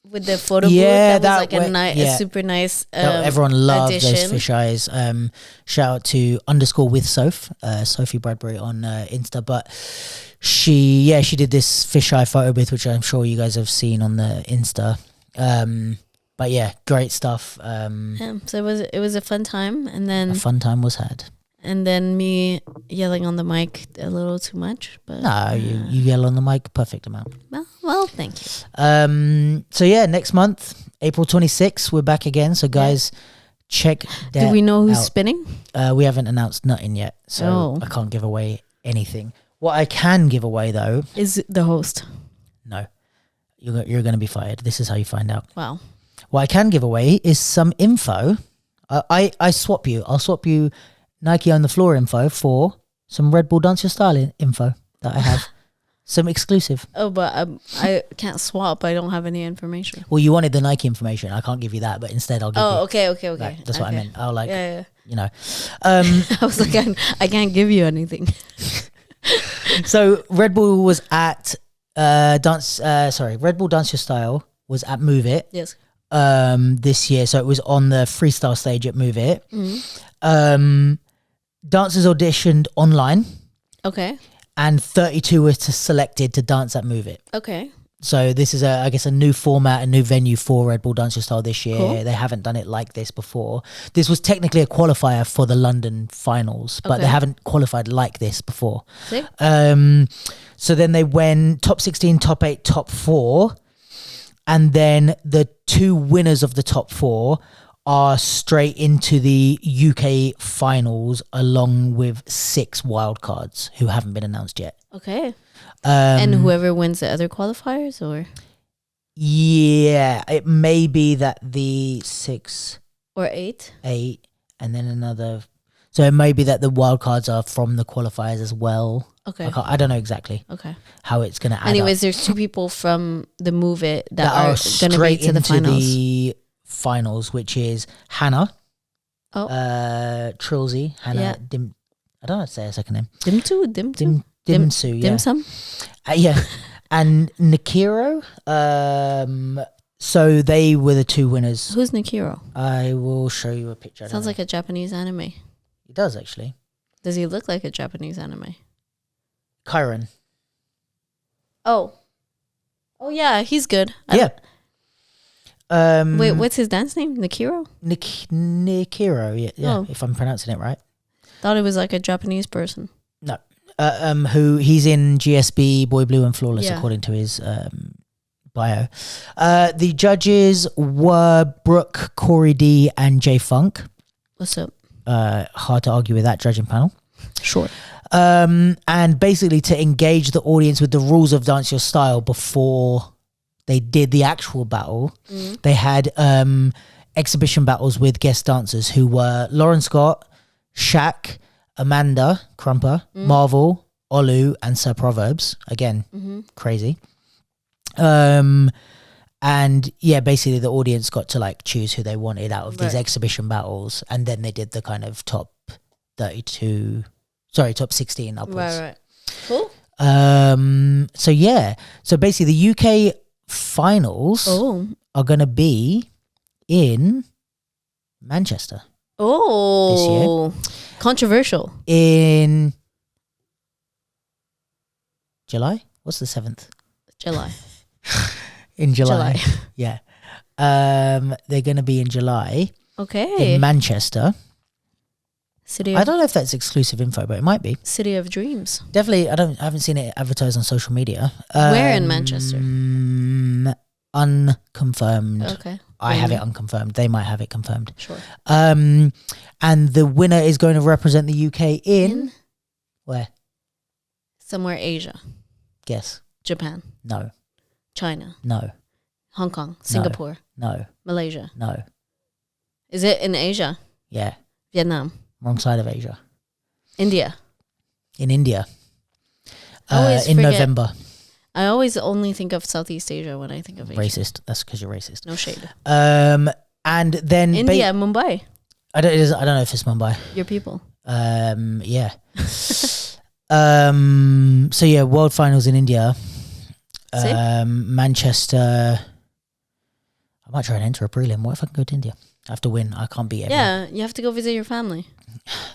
with the photo booth. That was like a super nice everyone loved addition. those fisheyes. Shout out to _with Sophie Bradbury on Insta. But she did this fisheye photo booth, which I'm sure you guys have seen on the Insta. But yeah, great stuff. So it was a fun time, and then a fun time was had. And then me yelling on the mic a little too much, but no, you yell on the mic perfect amount. Well, thank you. So yeah, next month, April 26th, we're back again. So guys, check that Do we know who's out. spinning? We haven't announced nothing yet, so I can't give away anything. What I can give away though is the host. No, you're going to be fired. This is how you find out. Wow. What I can give away is some info. I swap you. I'll swap you Nike on the floor info for some Red Bull Dance Your Style info that I have. Some exclusive. Oh, but I can't swap. I don't have any information. Well, you wanted the Nike information. I can't give you that, but instead I'll give you. Oh, okay. Like, that's what I meant. I'll you know. I was like, I can't give you anything. So Red Bull was at Red Bull Dance Your Style was at Move It. Yes. This year. So it was on the freestyle stage at Move It. Dancers auditioned online. Okay. And 32 were selected to dance at Move It. Okay. So this is I guess a new format, a new venue for Red Bull Dance Your Style this year. Cool. They haven't done it like this before. This was technically a qualifier for the London finals, but they haven't qualified like this before. See? So then they went top 16, top 8, top 4. And then the 2 winners of the top 4 are straight into the UK finals along with 6 wildcards who haven't been announced yet. Okay. And whoever wins the other qualifiers, or? Yeah, it may be that the 6 or 8, and then another. So it may be that the wildcards are from the qualifiers as well. Okay. I don't know exactly. Okay. How it's going to add Anyways, up. there's 2 people from the Move It that are going to be straight to the into finals. the finals, which is Hannah. Oh. Trilsey. Hannah. Yeah. I don't know how to say her second name. Dimsu, yeah. Dim Sum? Yeah. And Nikiro. So they were the 2 winners. Who's Nikiro? I will show you a picture. Sounds like a Japanese anime. It does, actually. Does he look like a Japanese anime? Kyron. Oh, yeah, he's good. Yeah. Wait, what's his dance name? Nikiro? Nikiro, yeah, Oh. if I'm pronouncing it right. Thought it was like a Japanese person. No. Who he's in GSB, Boy Blue and Flawless, Yeah. according to his bio. The judges were Brooke, Corey D, and Jay Funk. What's up? Hard to argue with that judging panel. Sure. And basically to engage the audience with the rules of Dance Your Style before they did the actual battle, they had exhibition battles with guest dancers who were Lauren Scott, Shaq, Amanda Crumper, Marvel, Olu, and Sir Proverbs. Again, crazy. And yeah, basically the audience got to like choose who they wanted out of these exhibition battles, and then they did the kind of top 16 upwards. Right. Cool. So yeah, so basically the UK finals are going to be in Manchester. Oh, this year. Controversial. In July? What's the 7th? July. In July. Yeah. They're going to be in July. Okay. In Manchester. City. I don't know if that's exclusive info, but it might be. City of Dreams. Definitely, I haven't seen it advertised on social media. Where in Manchester? Unconfirmed. Okay. I have it unconfirmed. They might have it confirmed. Sure. And the winner is going to represent the UK in where? Somewhere Asia. Guess. Japan. No. China. No. Hong Kong. Singapore. No. Malaysia. No. Is it in Asia? Yeah. Vietnam. Wrong side of Asia. India. In India. I always in forget. November. I always only think of Southeast Asia when I think of Asia. Racist. That's because you're racist. No shade. And then India, Mumbai. I don't know if it's Mumbai. Your people. Yeah. So yeah, World Finals in India. Manchester. I might try and enter a prelim. What if I can go to India? I have to win. I can't beat everyone. Yeah, you have to go visit your family.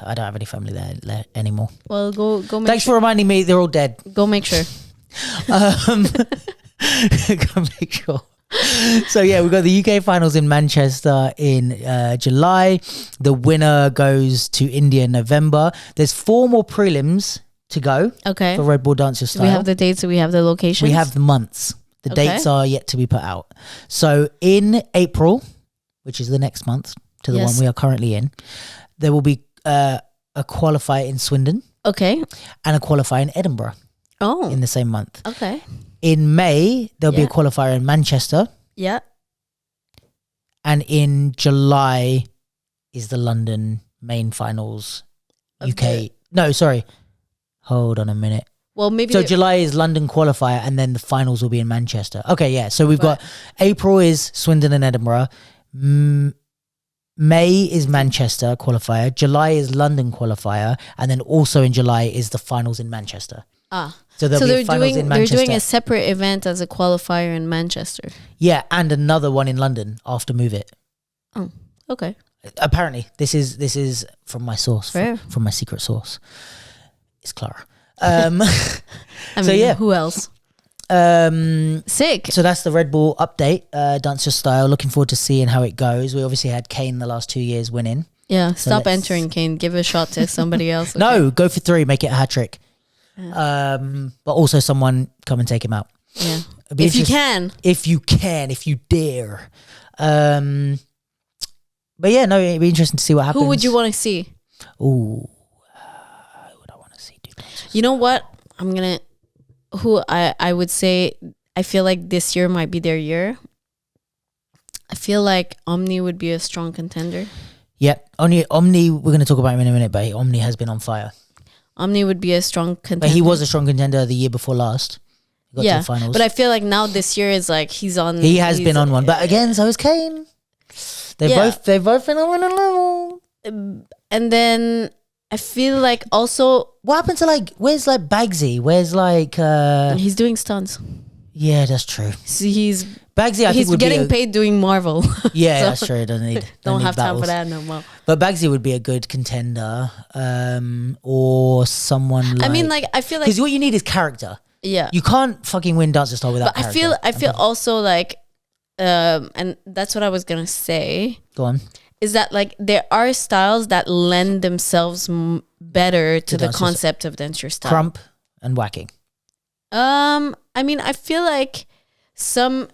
I don't have any family there anymore. Well, go make Thanks for reminding me. They're all dead. Go make sure. Go make sure. So yeah, we've got the UK finals in Manchester in July. The winner goes to India in November. There's 4 more prelims to go. Okay. For Red Bull Dance Your Style. We have the dates. Do we have the locations? We have the months. The dates are yet to be put out. So in April, which is the next month, to the one we are currently in. There will be a qualifier in Swindon. Okay. And a qualifier in Edinburgh. Oh. In the same month. Okay. In May, there'll be a qualifier in Manchester. Yeah. And in July is the London main finals. UK. No, sorry. Hold on a minute. Well, maybe. So July is London qualifier and then the finals will be in Manchester. Okay, yeah. So we've got April is Swindon and Edinburgh. May is Manchester qualifier. July is London qualifier. And then also in July is the finals in Manchester. So they're doing a separate event as a qualifier in Manchester. Yeah, and another one in London after Move It. Oh, okay. Apparently, this is from my source, from my secret source. It's Clara. I mean, so yeah, who else? Sick. So that's the Red Bull update. Dance Your Style. Looking forward to seeing how it goes. We obviously had Kane the last 2 years winning. Yeah, so stop entering Kane. Give a shot to somebody else. Okay? No, go for 3. Make it a hat trick. But also someone come and take him out. Yeah, if you can, if you dare. But yeah, no, it'd be interesting to see what happens. Who would you want to see? Ooh, who would I want to see? You know what? Who I would say, I feel like this year might be their year. I feel like Omni would be a strong contender. Yeah, Omni, we're going to talk about him in a minute, but Omni has been on fire. Omni would be a strong contender. But he was a strong contender the year before last. He got to the finals. But I feel like now this year is like he's on. He has been on one, but again, so is Kane. They've both been on one level. And then I feel like also, what happened to where's Bagsy? Where's he's doing stunts. Yeah, that's true. See, he's Bagsy. I think he's getting paid doing Marvel. Yeah, so that's true. Don't have battles. time for that no more. But Bagsy would be a good contender, or someone. I mean, I feel like because what you need is character. Yeah, you can't fucking win Dance Star without. But character. I feel also like, and that's what I was gonna say. Go on. Is that there are styles that lend themselves better to the concept of dance your style? Crump and whacking. I mean, I feel like some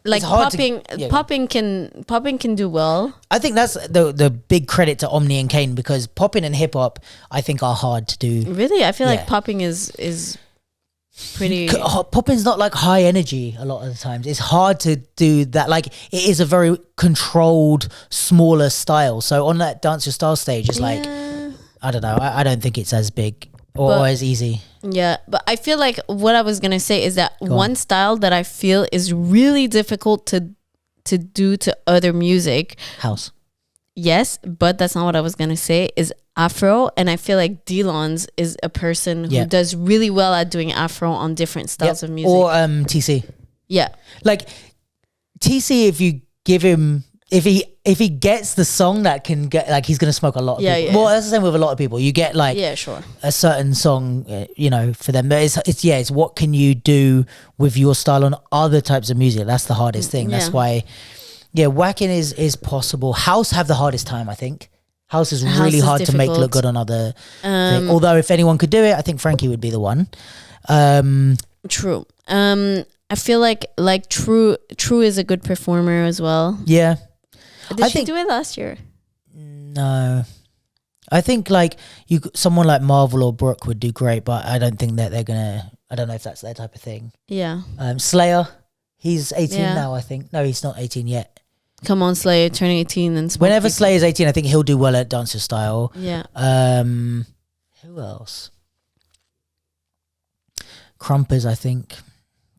popping can do well. I think that's the big credit to Omni and Kane, because popping and hip hop I think are hard to do. Really, I feel like popping is pretty. Popping's not high energy a lot of the times. It's hard to do that. It is a very controlled, smaller style. So on that Dance Your Style stage, it's I don't know. I don't think it's as big or as easy. Yeah, but I feel like what I was gonna say is that one style that I feel is really difficult to do to other music. House. Yes, but that's not what I was gonna say. Is Afro, and I feel like Delons is a person who does really well at doing Afro on different styles of music. Or TC. Yeah, TC, if you give him, if he gets the song that can get, he's gonna smoke a lot of people. Yeah. Well, that's the same with a lot of people. You get sure, a certain song, for them. But it's what can you do with your style on other types of music? That's the hardest thing. That's why, whacking is possible. House have the hardest time, I think. House is really hard to make look good on other things. Although if anyone could do it, I think Frankie would be the one. True. I feel like True is a good performer as well. Yeah. Did she do it last year? No. I think someone like Marvel or Brooke would do great, but I don't think that they're gonna. I don't know if that's their type of thing. Yeah. Slayer, he's 18 now. I think no, he's not 18 yet. Come on, Slayer, turn 18 and whenever Slayer's 18, I think he'll do well at Dance Your Style. Yeah. Who else? Crumpers, I think.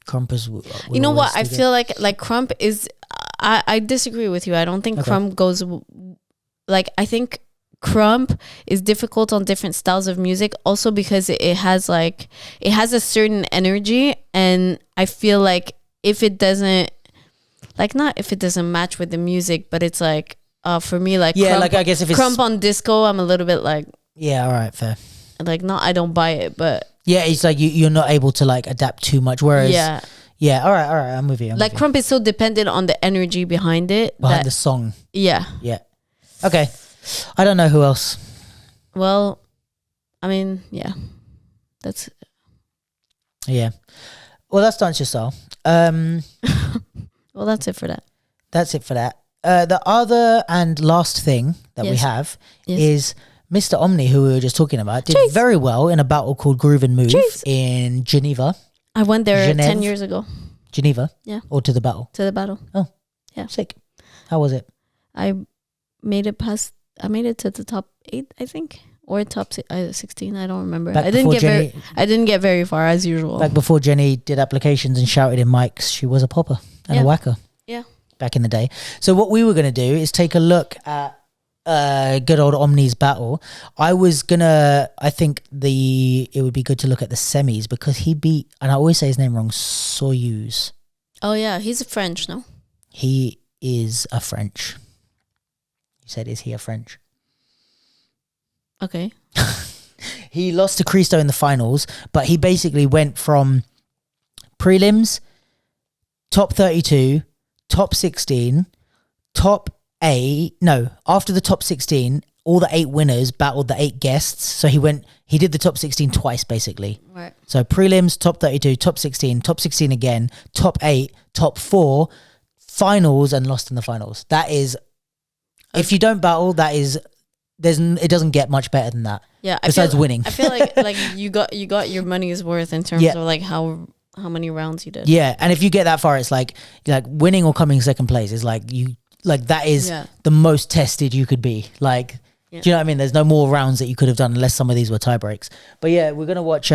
Crumpers. You know what? I feel like Crump is. I disagree with you. I don't think Crump goes. I think Crump is difficult on different styles of music. Also because it has a certain energy, and I feel like if it doesn't. Not if it doesn't match with the music, but it's for me Crump, I guess if it's Crump on disco, I'm a little bit all right, fair. I don't buy it, but it's you're not able to adapt too much. Whereas all right, I'm with you. Crump is so dependent on the energy behind the song. Yeah. Okay, I don't know who else. Well, I mean, that's. Yeah, well, that's Dance Your Style. Well, that's it for that. That's it for that. the other and last thing that we Yes. have Yes. is Mr. Omni, who we were just talking about, did Chase. very well in a battle called Groove and Move Chase. in Geneva. I went there Genève. 10 years ago Geneva? Yeah. Or to the battle? to the battle. Sick. How was it? I made it to the top 8, I think, or top 16. I don't remember. Back I didn't before get I didn't get very far as usual. Back before Jenny did applications and shouted in mics, she was a popper and Yeah. a whacker. Yeah. Back in the day. So what we were going to do is take a look at good old Omni's battle. I think it would be good to look at the semis because he beat, and I always say his name wrong, Soyuz. Oh yeah, he's French, no? He is a French. You said, is he a French? Okay. He lost to Christo in the finals, but he basically went from prelims, top 32, top 16, top 8. No, after the top 16, all the 8 winners battled the 8 guests. So he did the top 16 twice, basically. Right. So prelims, top 32, top 16 again, top 8, top 4, finals, and lost in the finals. That is, if you don't battle, it doesn't get much better than that. Yeah. Besides winning. I feel like you got your money's worth in terms Yeah. of like how many rounds you did. Yeah, and if you get that far, it's like winning or coming second place is that is Yeah. the most tested you could be. Like, Yeah. do you know what I mean? There's no more rounds that you could have done unless some of these were tie breaks. But yeah, we're gonna watch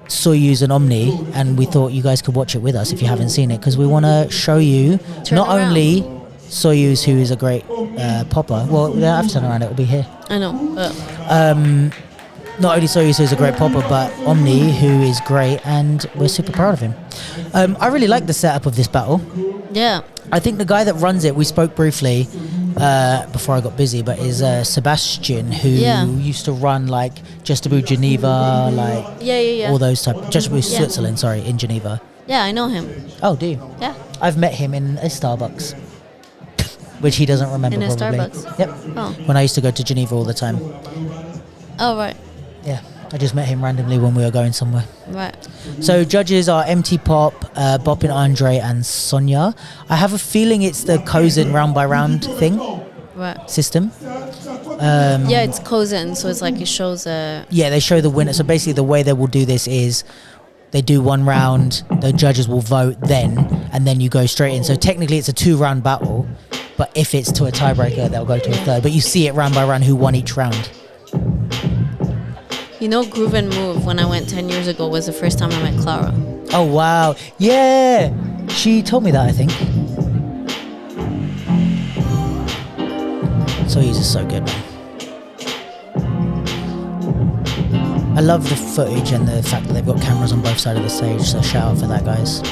Soyuz and Omni, and we thought you guys could watch it with us if you haven't seen it because we want to show you Turn not around. only Soyuz, who is a great popper. Well, we don't have to turn around; it'll be here. I know. But Not only Soyuz, who's a great popper, but Omni, who is great, and we're super proud of him. I really like the setup of this battle. yeah. I think the guy that runs it, we spoke briefly before I got busy, but is Sebastian, who Yeah. used to run like Just About Geneva, like Yeah. all those type. Just About Yeah. Switzerland, sorry, in Geneva. Yeah, I know him. Oh, do you? Yeah. I've met him in a Starbucks, which he doesn't remember. In a probably. Starbucks? Yep. Oh. When I used to go to Geneva all the time. Oh, right. Yeah, I just met him randomly when we were going somewhere. Right. So judges are MT Pop, Boppin Andre, and Sonia. I have a feeling it's the Kozin round by round thing Right. system. Yeah, it's Kozin, so it's like it shows Yeah, they show the winner. So basically, the way they will do this is they do one round, the judges will vote then, and then you go straight in. So technically, it's a 2-round battle, but if it's to a tiebreaker, they'll go to a third. But you see it round by round who won each round. You know, Groove and Move, when I went 10 years ago, was the first time I met Clara. Oh wow, yeah, she told me that, I think. Soyuz is so good, man. I love the footage and the fact that they've got cameras on both sides of the stage, so shout out for that, guys.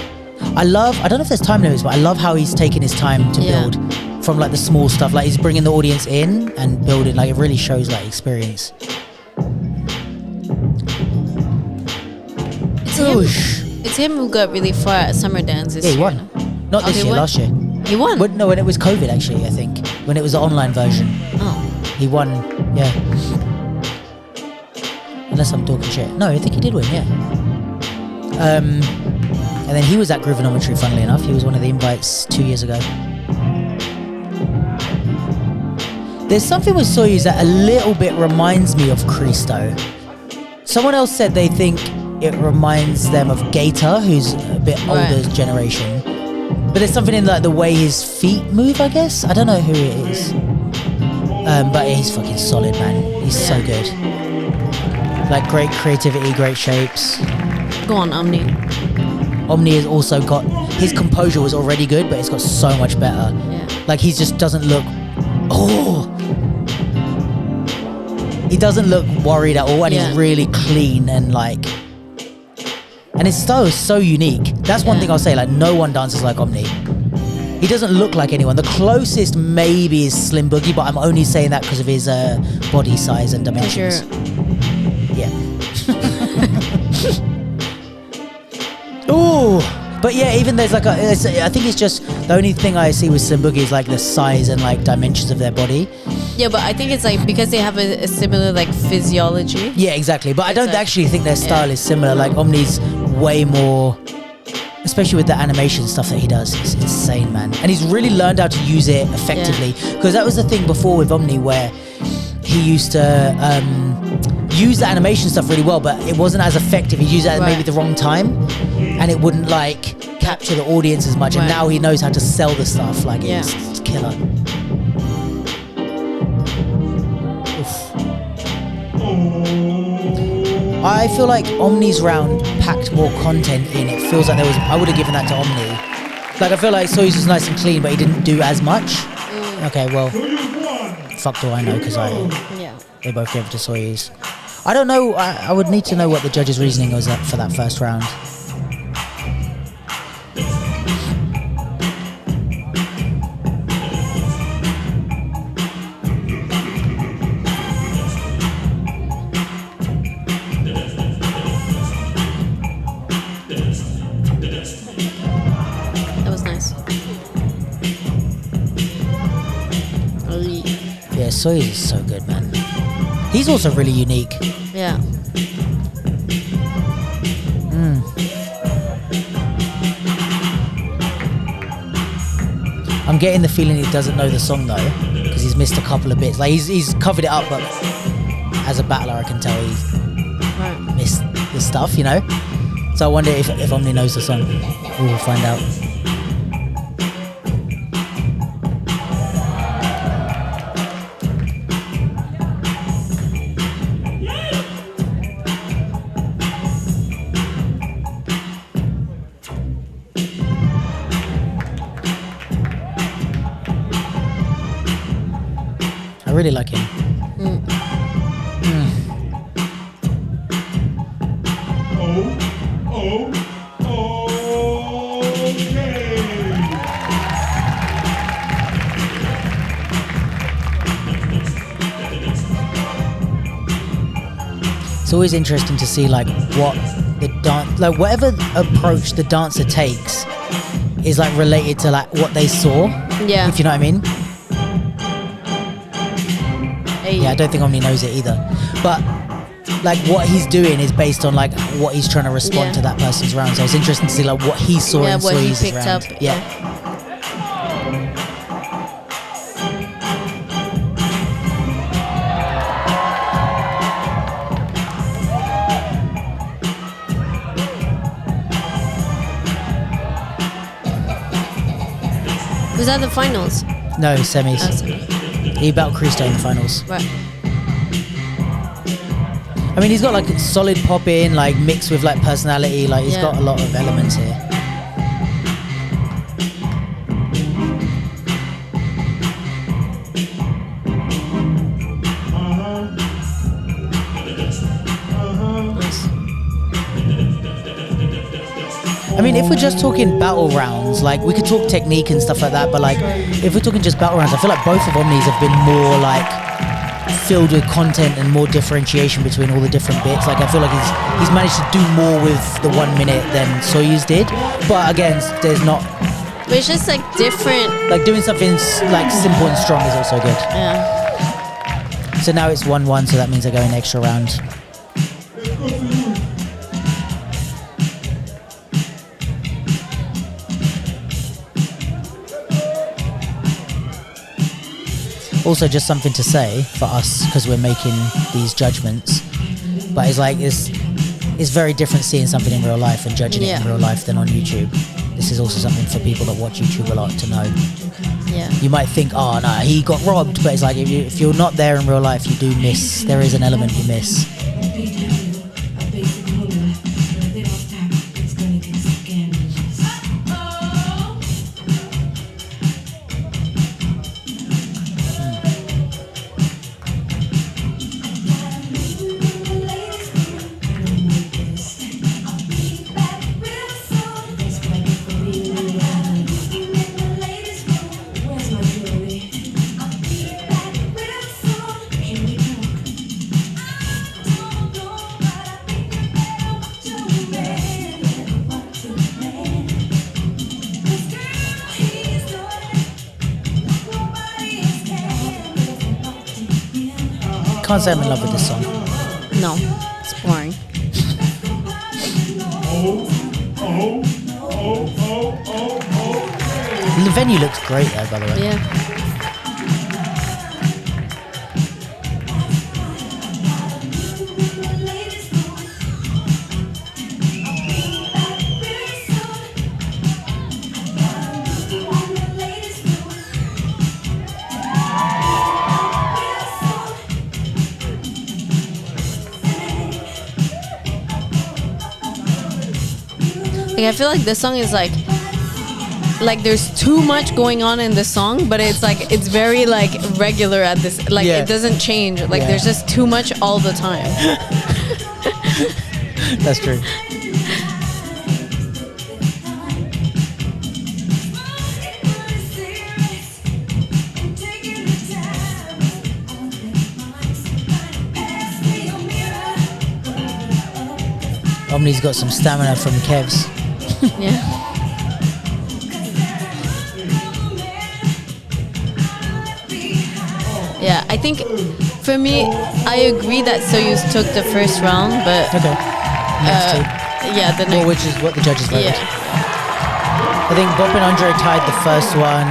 I don't know if there's time limits, but I love how he's taking his time to Yeah. build from like the small stuff, like he's bringing the audience in and building, like it really shows like experience. It's him who got really far at Summer Dance this Yeah, he year. won. Not Oh, this he year, won? last year. He won? No, when it was COVID, actually, I think. When it was the online version. Oh. He won, yeah. Unless I'm talking shit. No, I think he did win, yeah. And then he was at Groovanometry, funnily enough. He was one of the invites 2 years ago. There's something with Soyuz that a little bit reminds me of Christo. Someone else said they think it reminds them of Gator, who's a bit older generation. But there's something in like the way his feet move, I guess. I don't know who it is. But he's fucking solid, man. He's so good. Like great creativity, great shapes. Go on, Omni. Omni has also got, his composure was already good, but it's got so much better. Yeah. Like he just doesn't look, he doesn't look worried at all, and he's really clean and like, and his style is so unique. That's one thing I'll say, like no one dances like Omni. He doesn't look like anyone. The closest maybe is Slim Boogie, but I'm only saying that because of his body size and dimensions. Yeah. Ooh. But yeah, even there's like I think it's just the only thing I see with Slim Boogie is like the size and like dimensions of their body. Yeah, but I think it's like because they have a similar like physiology. Yeah, exactly. But I don't like- actually think their style is similar. Like Omni's way more. especially with the animation stuff that he does. It's insane, man. And he's really learned how to use it effectively, because that was the thing before with Omni, where he used to use the animation stuff really well, but it wasn't as effective. He used it at maybe the wrong time, and it wouldn't like capture the audience as much. And now he knows how to sell the stuff. Like it's killer. Oof. I feel like Omni's round packed more content in. It feels like I would have given that to Omni. Like I feel like Soyuz was nice and clean, but he didn't do as much. Okay, well, fuck do I know, because they both gave it to Soyuz. I don't know. I would need to know what the judge's reasoning was for that first round. That was nice. Yeah, Soyuz is so good, man. He's also really unique. Yeah. I'm getting the feeling he doesn't know the song though, because he's missed a couple of bits. Like he's covered it up, but as a battler, I can tell he's missed the stuff, you know. So I wonder if Omni knows the song. We'll find out. I really like him. It's always interesting to see like what the dance, like whatever approach the dancer takes is like related to like what they saw. Yeah. If you know what I mean. Hey. Yeah, I don't think Omni knows it either. But like what he's doing is based on like what he's trying to respond to that person's round. So it's interesting to see like what he saw in what he Soyuz's picked round. up. Yeah. Was that the finals? No, semis. He battled Christo in the finals. Right. I mean, he's got like solid pop in, like mixed with like personality. Like he's got a lot of elements here. I mean, if we're just talking battle rounds, like we could talk technique and stuff like that, but like if we're talking just battle rounds, I feel like both of Omni's have been more like filled with content and more differentiation between all the different bits. Like I feel like he's managed to do more with the 1 minute than Soyuz did. But again, there's not. But it's just like different. Like doing something like simple and strong is also good. Yeah. So now it's 1-1, so that means they're going extra round. Also, just something to say for us because we're making these judgments, but it's like it's very different seeing something in real life and judging it in real life than on YouTube. This is also something for people that watch YouTube a lot to know. Yeah. You might think, oh no, he got robbed, but it's like if you're not there in real life, you do miss. There is an element you miss. Can't say I'm in love with this song. No, it's boring. The venue looks great though, by the way. Yeah. Like, I feel like this song is like there's too much going on in the song, but it's like it's very like regular at this, like it doesn't change, like there's just too much all the time. That's true. Omni's got some stamina from Kev's. Yeah. Yeah, I think for me, I agree that Soyuz took the first round, but okay. Yeah, the well, which is what the judges voted. Yeah. I think Bob and Andre tied the first one.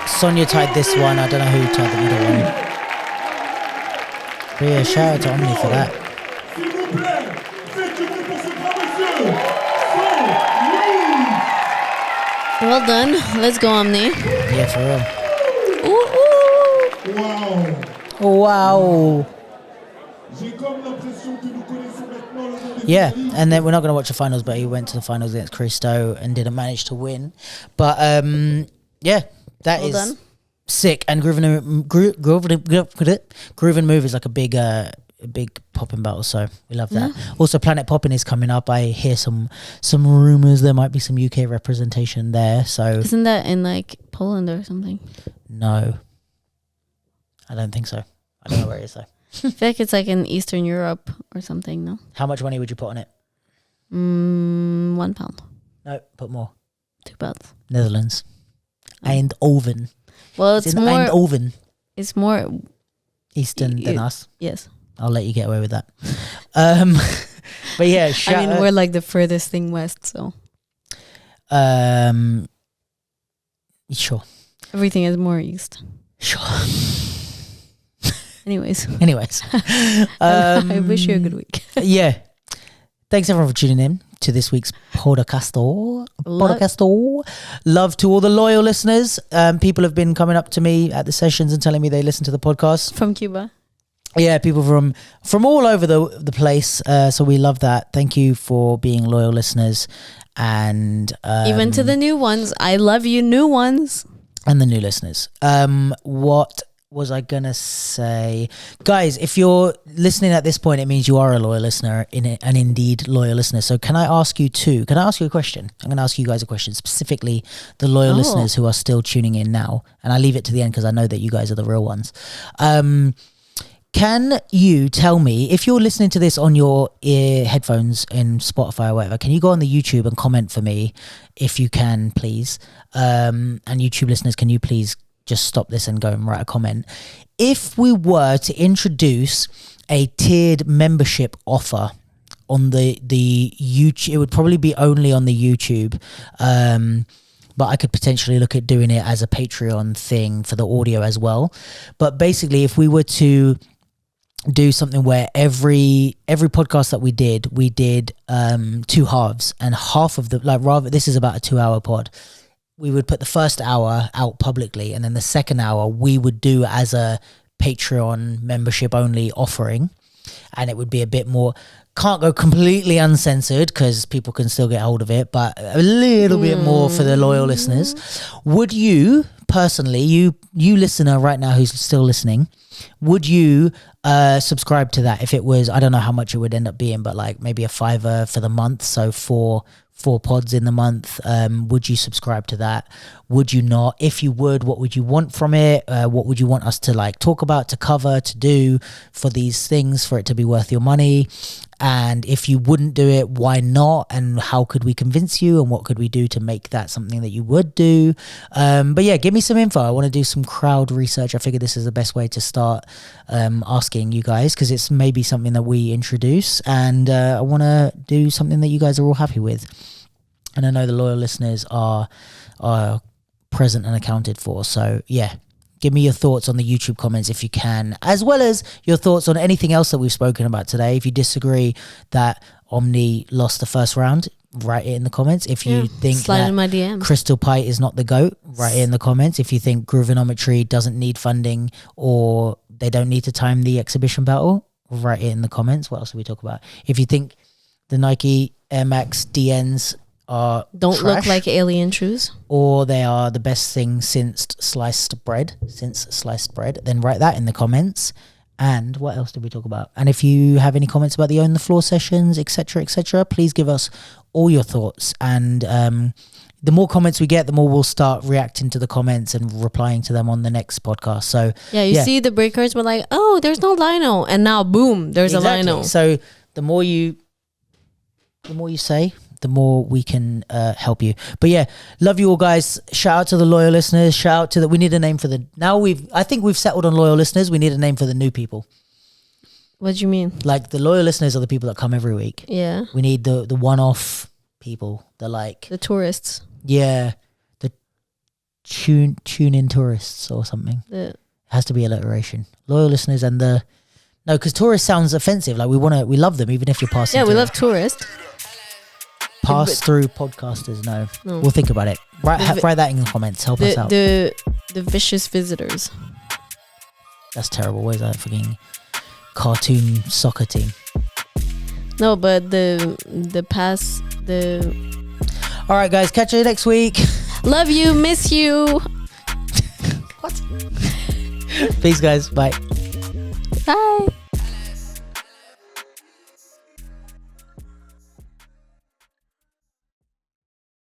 Sonia tied this one. I don't know who tied the middle one. But yeah, shout out to Omni for that. Well done. Let's go, Omni. Yeah, for real. Wow. Wow. Yeah, and then we're not going to watch the finals, but he went to the finals against Christo and didn't manage to win. But yeah, that is done. Sick. And Groove and Move is like a big popping battle, so we love that. Also, Planet Poppin' is coming up. I hear some rumors there might be some UK representation there. So isn't that in like Poland or something? No, I don't think so. I don't know where it is though. I feel like it's like in Eastern Europe or something. No. How much money would you put on it? £1. No, put more. £2. Netherlands. Eindhoven. Well, it's more. Eindhoven. It's more Eastern than us. Yes. I'll let you get away with that. But yeah, I mean, we're like the furthest thing west, so. Sure. Everything is more east. Sure. Anyways. I wish you a good week. Yeah. Thanks everyone for tuning in to this week's podcast. Love to all the loyal listeners. People have been coming up to me at the sessions and telling me they listen to the podcast. From Cuba. Yeah, people from all over the place. So we love that. Thank you for being loyal listeners. And even to the new ones. I love you, new ones. And the new listeners. What was I gonna say? Guys, if you're listening at this point, it means you are a loyal listener, an indeed loyal listener. So can I ask you a question? I'm gonna ask you guys a question, specifically the loyal listeners who are still tuning in now. And I leave it to the end because I know that you guys are the real ones. Can you tell me, if you're listening to this on your ear headphones in Spotify or whatever, can you go on the YouTube and comment for me if you can, please? And YouTube listeners, can you please just stop this and go and write a comment? If we were to introduce a tiered membership offer on the YouTube, it would probably be only on the YouTube, but I could potentially look at doing it as a Patreon thing for the audio as well. But basically, if we were to do something where every podcast that we did two halves, and half of the, like, rather, this is about a 2-hour pod, we would put the first hour out publicly, and then the second hour we would do as a Patreon membership only offering, and it would be a bit more, can't go completely uncensored because people can still get hold of it, but a little bit more for the loyal listeners. Would you personally, you listener right now who's still listening, would you subscribe to that? If it was, I don't know how much it would end up being, but like maybe a $5 for the month, so four pods in the month, would you subscribe to that? Would you not? If you would, what would you want from it? What would you want us to like talk about, to cover, to do for these things, for it to be worth your money? And if you wouldn't do it, why not? And how could we convince you? And what could we do to make that something that you would do? But yeah, give me some info. I want to do some crowd research. I figured this is the best way to start asking you guys, because it's maybe something that we introduce, and I want to do something that you guys are all happy with. And I know the loyal listeners are present and accounted for. So yeah, give me your thoughts on the YouTube comments if you can, as well as your thoughts on anything else that we've spoken about today. If you disagree that Omni lost the first round, write it in the comments. If you think slide that in my DMs. Crystal Pite is not the GOAT, write it in the comments. If you think Groovanometry doesn't need funding or they don't need to time the exhibition battle, write it in the comments. What else did we talk about? If you think the Nike AirMax DNs don't trash, look like alien shoes, or they are the best thing since sliced bread, then write that in the comments. And what else did we talk about? And if you have any comments about the Own the Floor sessions, etc., please give us all your thoughts. And the more comments we get, the more we'll start reacting to the comments and replying to them on the next podcast. So you see the breakers were like, oh, there's no lino, and now boom, there's a lino. So the more you say, the more we can help you. But yeah, love you all, guys. Shout out to the loyal listeners. Shout out to we need a name for I think we've settled on loyal listeners. We need a name for the new people. What do you mean? Like the loyal listeners are the people that come every week. Yeah. We need the one-off people. The tourists. Yeah. The tune in tourists or something. It has to be alliteration. Loyal listeners and no, because tourist sounds offensive. Like we love them even if you're passing. Yeah, we love tourists. Pass through podcasters. No, we'll think about it. Write that in the comments. Help us out. The vicious visitors. That's terrible. Where's that fucking cartoon soccer team? No, but All right, guys. Catch you next week. Love you. Miss you. What? Peace, guys. Bye. Bye.